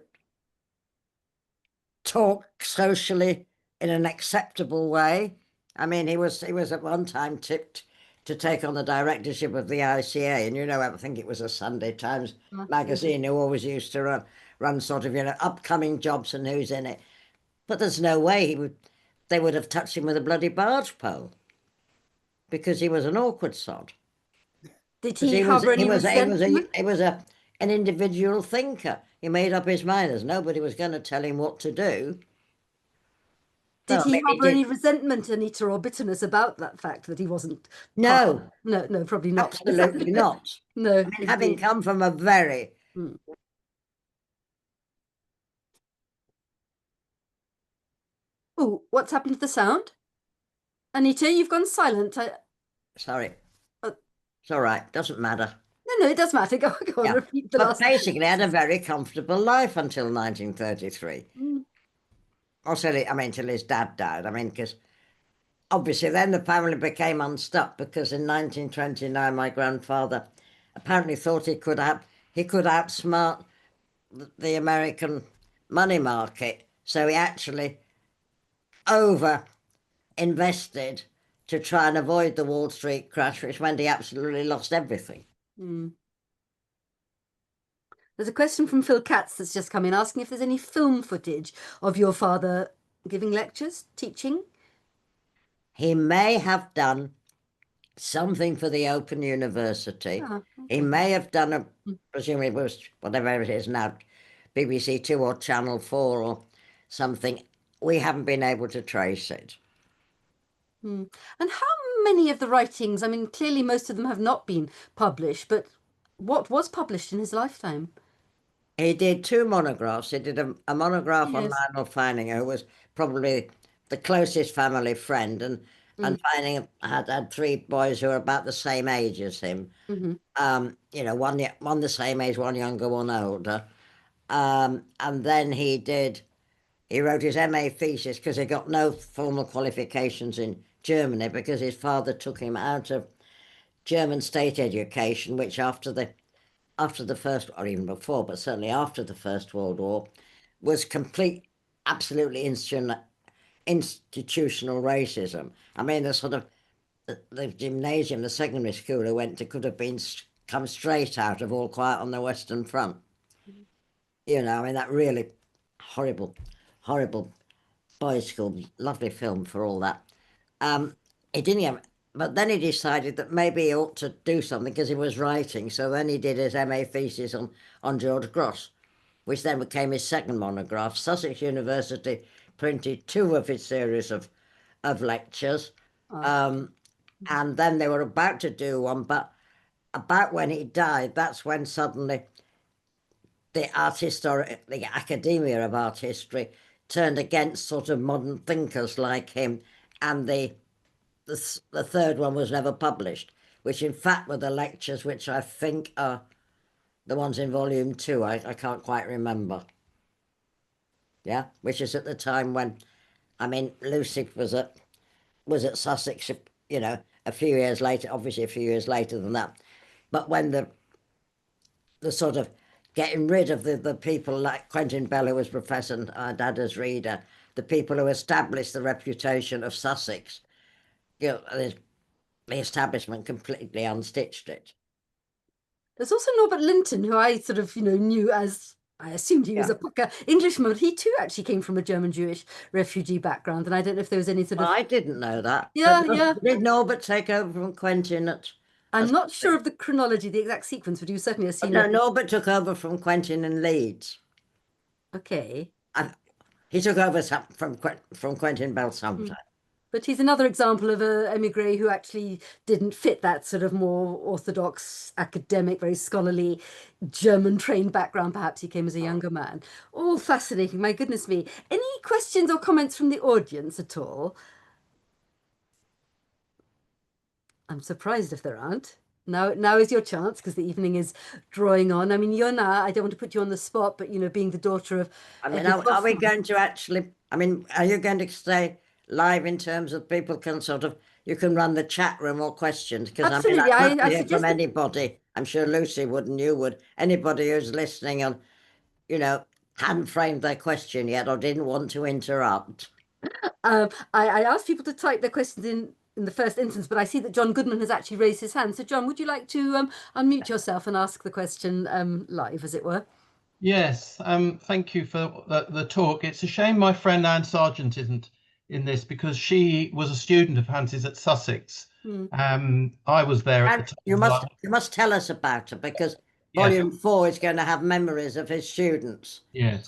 talk socially in an acceptable way. I mean, he was at one time tipped to take on the directorship of the ICA, and, you know, I think it was a Sunday Times magazine who always used to run sort of, you know, upcoming jobs and who's in it. But there's no way they would have touched him with a bloody barge pole, because he was an awkward sod. Did he harbour any resentment? He was an individual thinker. He made up his mind. There's nobody was going to tell him what to do. Did he harbour any resentment, Anita, or bitterness about that fact that he wasn't? No. No, probably not. Absolutely not. No. I mean, having come from a very... Oh, what's happened to the sound? Anita, you've gone silent. Sorry. It's all right. Doesn't matter. No, it does matter. Go on, repeat the last. But basically, had a very comfortable life until 1933. Till his dad died. I mean, because obviously then the family became unstuck, because in 1929 my grandfather apparently thought he could outsmart the American money market. So he actually over-invested to try and avoid the Wall Street crash, which meant he absolutely lost everything. There's a question from Phil Katz that's just come in, asking if there's any film footage of your father giving lectures, teaching. He may have done something for the Open University. He may have done presumably it was whatever it is now, BBC 2 or Channel 4 or something. We haven't been able to trace it. And how many of the writings, I mean, clearly most of them have not been published, but what was published in his lifetime? He did 2 monographs. He did a monograph on Yes. Lionel Feininger, who was probably the closest family friend, and Feininger had 3 boys who were about the same age as him. You know, one the same age, one younger, one older. And then he wrote his MA thesis because he got no formal qualifications in Germany because his father took him out of German state education, which after the first, or even before, but certainly after the First World War, was absolutely institutional racism. I mean, the sort of the gymnasium, the secondary school he went to could have come straight out of All Quiet on the Western Front. You know, I mean, that really horrible boys' school. Lovely film for all that. He didn't have, but then he decided that maybe he ought to do something because he was writing. So then he did his MA thesis on George Gross, which then became his second monograph. Sussex University printed 2 of his series of lectures. And then they were about to do one, but about when he died, that's when suddenly the academia of art history turned against sort of modern thinkers like him, and the third one was never published, which in fact were the lectures which I think are the ones in volume 2. I can't quite remember. Yeah, which is at the time when, I mean, Lucy was at Sussex, you know, a few years later, obviously a few years later than that. But when the sort of getting rid of the people like Quentin Bell, who was Professor and Dad as reader, the people who established the reputation of Sussex, you know, the establishment completely unstitched it. There's also Norbert Linton, who I sort of, knew as, I assumed he was a Pucker Englishman, but he too actually came from a German Jewish refugee background. And I don't know if there was any sort of... I didn't know that. Yeah, but yeah. Did Norbert take over from Quentin I'm not sure of the chronology, the exact sequence, but he was certainly a senior... No, Norbert took over from Quentin in Leeds. Okay. He took over from Quentin Bell sometime. But he's another example of an emigre who actually didn't fit that sort of more orthodox, academic, very scholarly, German-trained background. Perhaps he came as a younger man. All fascinating, my goodness me. Any questions or comments from the audience at all? I'm surprised if there aren't. Now is your chance, because the evening is drawing on. I mean, Jonna, I don't want to put you on the spot, but, being the daughter of... I mean, are we going to actually... I mean, are you going to stay live in terms of people can sort of... You can run the chat room or questions? Because Absolutely. I'd love to hear from anybody. I'm sure Lucy would and you would. Anybody who's listening and, hadn't framed their question yet or didn't want to interrupt. I asked people to type their questions in the first instance, but I see that John Goodman has actually raised his hand. So, John, would you like to unmute yourself and ask the question live, as it were? Yes, thank you for the talk. It's a shame my friend Anne Sargent isn't in this, because she was a student of Hans's at Sussex. I was there at the time. You must tell us about her, because Volume 4 is going to have memories of his students. Yes,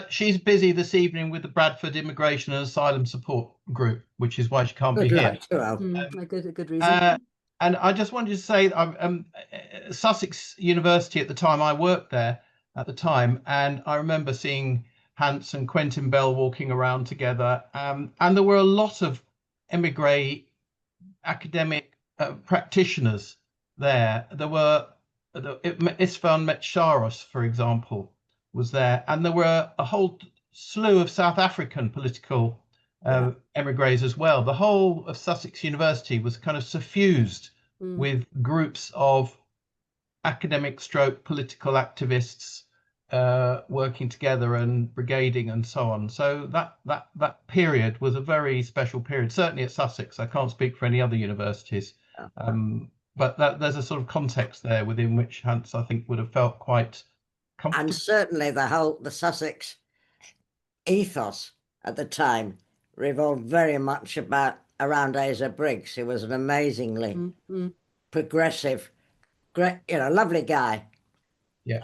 she's busy this evening with the Bradford Immigration and Asylum Support Group, which is why she can't be here. A good reason. And I just wanted to say, Sussex University at the time, I worked there at the time, and I remember seeing Hans and Quentin Bell walking around together, and there were a lot of emigre academic practitioners there. There were István Mészáros, for example, was there, and there were a whole slew of South African political emigres as well. The whole of Sussex University was kind of suffused with groups of academic stroke political activists working together and brigading and so on. So that period was a very special period, certainly at Sussex. I can't speak for any other universities. But there's a sort of context there within which Hans, I think, would have felt quite comfortable. And certainly the Sussex ethos at the time revolved very much around Asa Briggs, who was an amazingly progressive, great, lovely guy. Yeah.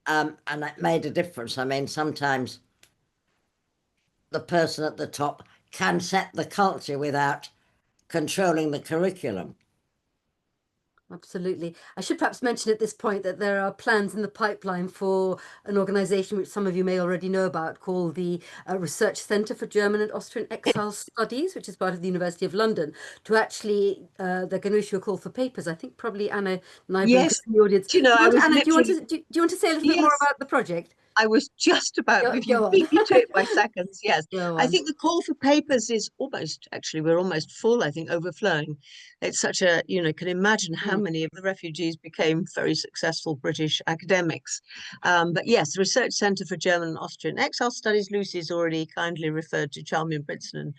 And that made a difference. I mean, sometimes the person at the top can set the culture without controlling the curriculum. Absolutely. I should perhaps mention at this point that there are plans in the pipeline for an organisation which some of you may already know about, called the Research Centre for German and Austrian Exile Studies, which is part of the University of London, to actually, they're going to issue a call for papers. I think probably Anna Nyberg Yes. is in the audience. Do you know, Anna, do you want to say a little bit more Yes. about the project? I was just about, if you Go on. beat me to it by seconds, yes. Go I on. think the call for papers is almost, actually, we're almost full, I think, overflowing. It's such a, you know, can imagine how many of the refugees became very successful British academics. But yes, the Research Centre for German and Austrian Exile Studies, Lucy's already kindly referred to Charmian Britson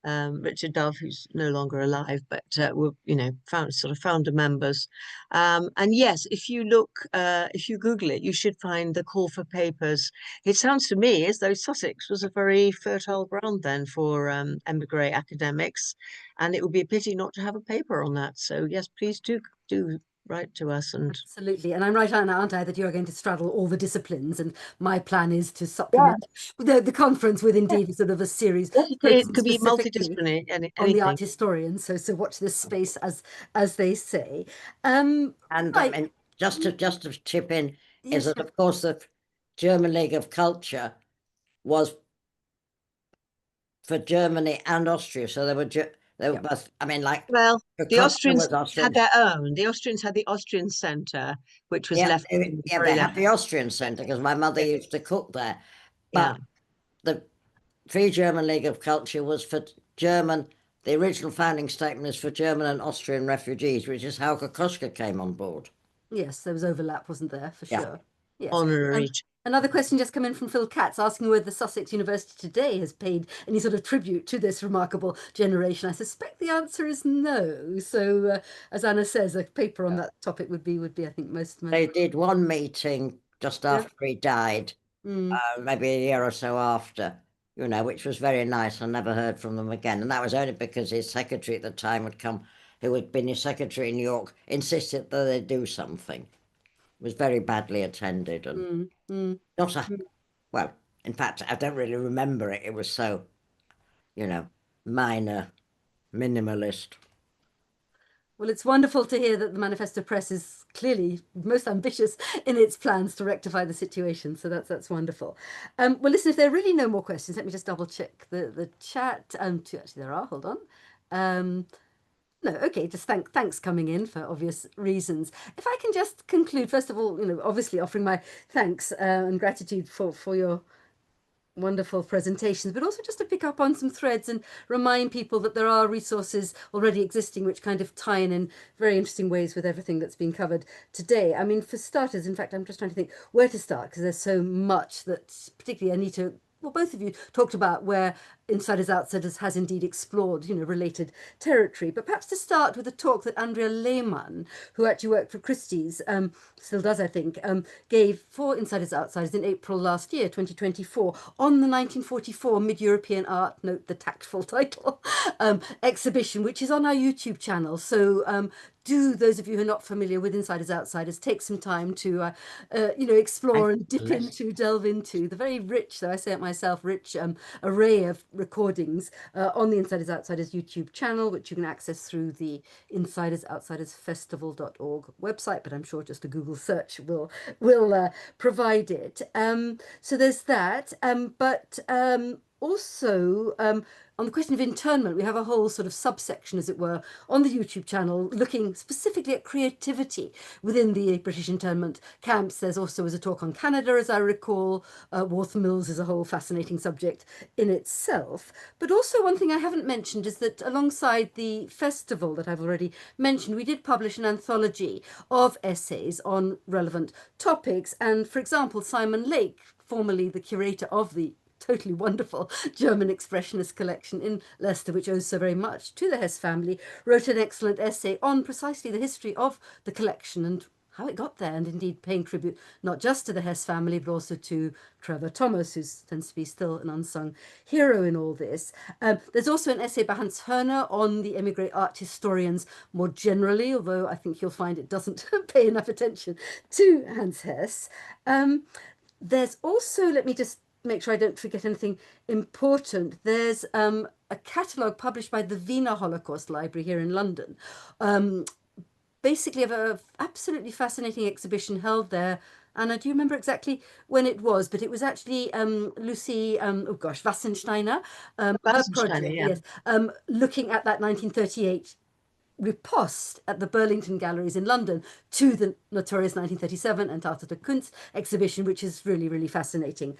and Richard Dove, who's no longer alive, but were, you know, founder members. And yes, if you look, if you Google it, you should find the call for papers. It sounds to me as though Sussex was a very fertile ground then for emigre academics, and it would be a pity not to have a paper on that. So yes, please do write to us. And absolutely. And I'm right, Anna, aren't I, that you're going to straddle all the disciplines, and my plan is to supplement the conference with indeed sort of a series. It could be multidisciplinary, on the art historians. So watch this space, as they say. And right. I mean, just to chip in, Yes, is that of course the German League of Culture was for Germany and Austria, so they were both. I mean, like, well, the Austrians Austrian. had their own. The Austrians had the Austrian Centre, which was left. They had the Austrian Centre because my mother used to cook there. But the Free German League of Culture was for German. The original founding statement is for German and Austrian refugees, which is how Kokoschka came on board. Yes, there was overlap, wasn't there, for sure. Yes. Honorary. Another question just come in from Phil Katz, asking whether Sussex University today has paid any sort of tribute to this remarkable generation. I suspect the answer is no. So, as Anna says, a paper on that topic would be, I think, most. They did one meeting just after he died, maybe a year or so after, you know, which was very nice. I never heard from them again. And that was only because his secretary at the time would come, who had been his secretary in New York, insisted that they do something. It was very badly attended and not a, well, in fact, I don't really remember it. It was so, you know, minor, minimalist. Well, it's wonderful to hear that the Manifesto Press is clearly most ambitious in its plans to rectify the situation. So that's wonderful. Well, listen, if there are really no more questions, let me just double check the chat. Actually, there are. Hold on. No, okay, just thanks coming in for obvious reasons. If I can just conclude, first of all, you know, obviously offering my thanks and gratitude for your wonderful presentations, but also just to pick up on some threads and remind people that there are resources already existing which kind of tie in very interesting ways with everything that's been covered today. I mean, for starters, in fact, I'm just trying to think where to start, because there's so much that particularly Anita, well, both of you talked about where Insiders Outsiders has indeed explored, you know, related territory. But perhaps to start with a talk that Andrea Lehmann, who actually worked for Christie's, still does, I think, gave for Insiders Outsiders in April last year, 2024, on the 1944 Mid-European Art, note the tactful title, exhibition, which is on our YouTube channel. So do those of you who are not familiar with Insiders Outsiders take some time to, you know, explore and delve into the very rich, though I say it myself, rich array of recordings on the Insiders Outsiders YouTube channel, which you can access through the insidersoutsiders.festival.org website, but I'm sure just a Google search will provide it. So there's that, but also on the question of internment, we have a whole sort of subsection, as it were, on the YouTube channel, looking specifically at creativity within the British internment camps. There's also a talk on Canada, as I recall. Waltham Mills is a whole fascinating subject in itself. But also one thing I haven't mentioned is that alongside the festival that I've already mentioned, we did publish an anthology of essays on relevant topics. And for example, Simon Lake, formerly the curator of the totally wonderful German Expressionist collection in Leicester, which owes so very much to the Hess family, wrote an excellent essay on precisely the history of the collection and how it got there, and indeed paying tribute not just to the Hess family, but also to Trevor Thomas, who tends to be still an unsung hero in all this. There's also an essay by Hans Herner on the emigre art historians more generally, although I think you'll find it doesn't pay enough attention to Hans Hess. There's also, let me just make sure I don't forget anything important. There's a catalogue published by the Wiener Holocaust Library here in London, basically of a absolutely fascinating exhibition held there. Anna, do you remember exactly when it was? But it was actually Lucy, Wassensteiner, her project, yeah. yes, looking at that 1938 riposte at the Burlington Galleries in London to the notorious 1937 Enttartete Kunst exhibition, which is really, really fascinating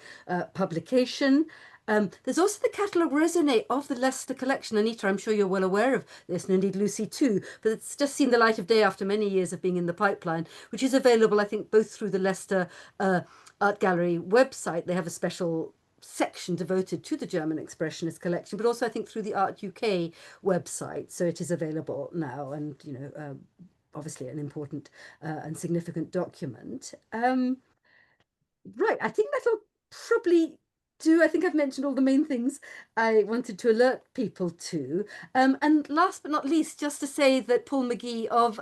publication. There's also the catalogue raisonné of the Leicester collection. Anita, I'm sure you're well aware of this, and indeed Lucy too, but it's just seen the light of day after many years of being in the pipeline, which is available, I think, both through the Leicester Art Gallery website. They have a special section devoted to the German Expressionist collection, but also I think through the Art UK website. So it is available now, and obviously an important and significant document. Right, I think that'll probably do. I think I've mentioned all the main things I wanted to alert people to. And last but not least, just to say that Paul McGee of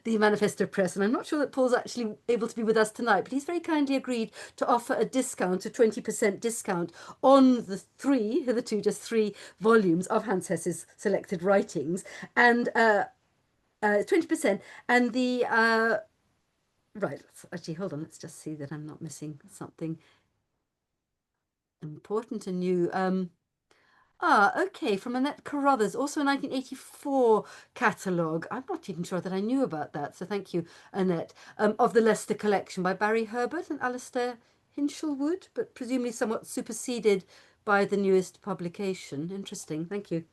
the Manifesto Press, and I'm not sure that Paul's actually able to be with us tonight, but he's very kindly agreed to offer a discount, a 20% discount on the hitherto just three volumes of Hans Hess's selected writings, and 20%. And the right, actually, hold on, let's just see that I'm not missing something important and new. Okay, from Annette Carruthers, also a 1984 catalogue. I'm not even sure that I knew about that, so thank you, Annette. Of the Leicester collection by Barry Herbert and Alistair Hinshelwood, but presumably somewhat superseded by the newest publication. Interesting, thank you.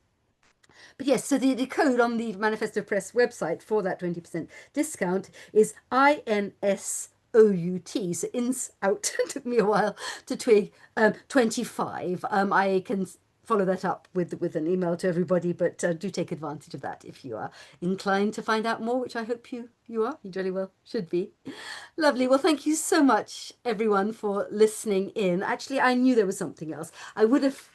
But yes, so the code on the Manifesto Press website for that 20% discount is INSOUT. So ins out. Took me a while to twig. 25. I can follow that up with an email to everybody, but do take advantage of that if you are inclined to find out more, which I hope you are. You jolly well should be. Lovely. Well, thank you so much, everyone, for listening in. Actually, I knew there was something else. I would have,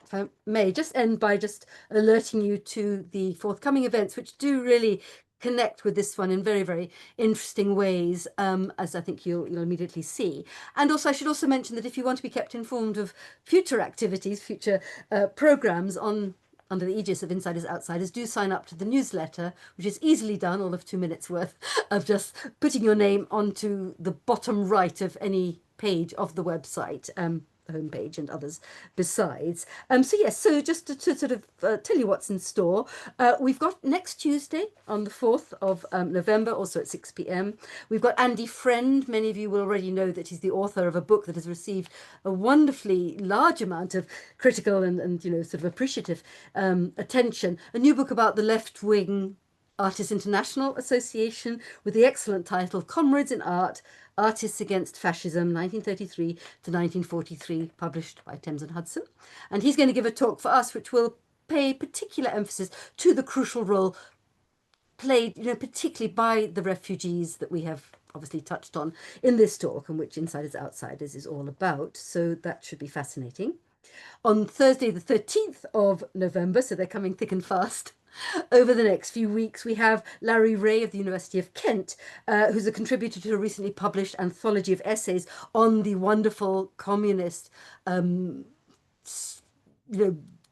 if I may, just end by just alerting you to the forthcoming events, which do really connect with this one in very, very interesting ways, as I think you'll immediately see. And also, I should also mention that if you want to be kept informed of future activities, future programs under the aegis of Insiders Outsiders, do sign up to the newsletter, which is easily done, all of 2 minutes worth of just putting your name onto the bottom right of any page of the website. Homepage and others besides. So yes, so just to sort of tell you what's in store, we've got next Tuesday on the 4th of November, also at 6 p.m. We've got Andy Friend. Many of you will already know that he's the author of a book that has received a wonderfully large amount of critical and sort of appreciative attention. A new book about the left-wing Artists International Association with the excellent title Comrades in Art, Artists Against Fascism, 1933 to 1943, published by Thames and Hudson. And he's going to give a talk for us, which will pay particular emphasis to the crucial role played, particularly by the refugees that we have obviously touched on in this talk, and which Insiders Outsiders is all about. So that should be fascinating. On Thursday, the 13th of November, so they're coming thick and fast, over the next few weeks, we have Larry Ray of the University of Kent, who's a contributor to a recently published anthology of essays on the wonderful communist,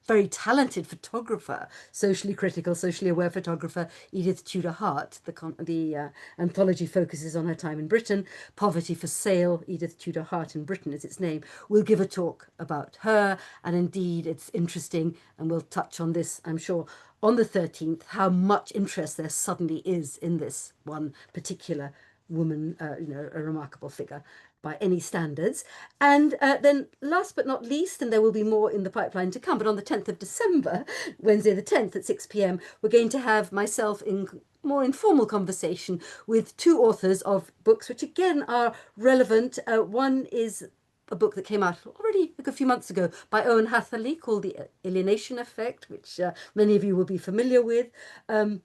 very talented photographer, socially critical, socially aware photographer, Edith Tudor Hart. The anthology focuses on her time in Britain. Poverty for Sale, Edith Tudor Hart in Britain is its name. We'll give a talk about her, and indeed it's interesting, and we'll touch on this, I'm sure, on the 13th, how much interest there suddenly is in this one particular woman, a remarkable figure by any standards. And then last but not least, and there will be more in the pipeline to come, but on the 10th of December, Wednesday the 10th at 6 p.m, we're going to have myself in more informal conversation with two authors of books which again are relevant. One is a book that came out already a few months ago by Owen Hatherley called The Alienation Effect, which many of you will be familiar with. And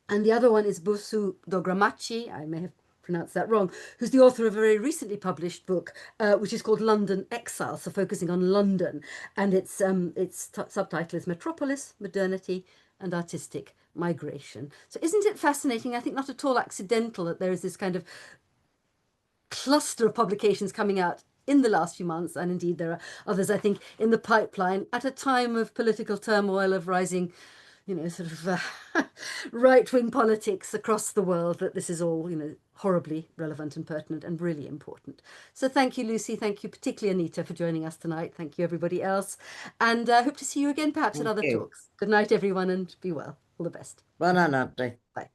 the other one is Bosu Dogramachi, I may have pronounced that wrong, who's the author of a very recently published book, which is called London Exile, so focusing on London. And its subtitle is Metropolis, Modernity and Artistic Migration. So isn't it fascinating? I think not at all accidental that there is this kind of cluster of publications coming out in the last few months, and indeed there are others, I think, in the pipeline at a time of political turmoil, of rising, sort of right-wing politics across the world, that this is all, horribly relevant and pertinent and really important. So thank you, Lucy. Thank you, particularly Anita, for joining us tonight. Thank you, everybody else. And I hope to see you again, perhaps at other talks. Good night, everyone, and be well. All the best. Buonanotte. Bye.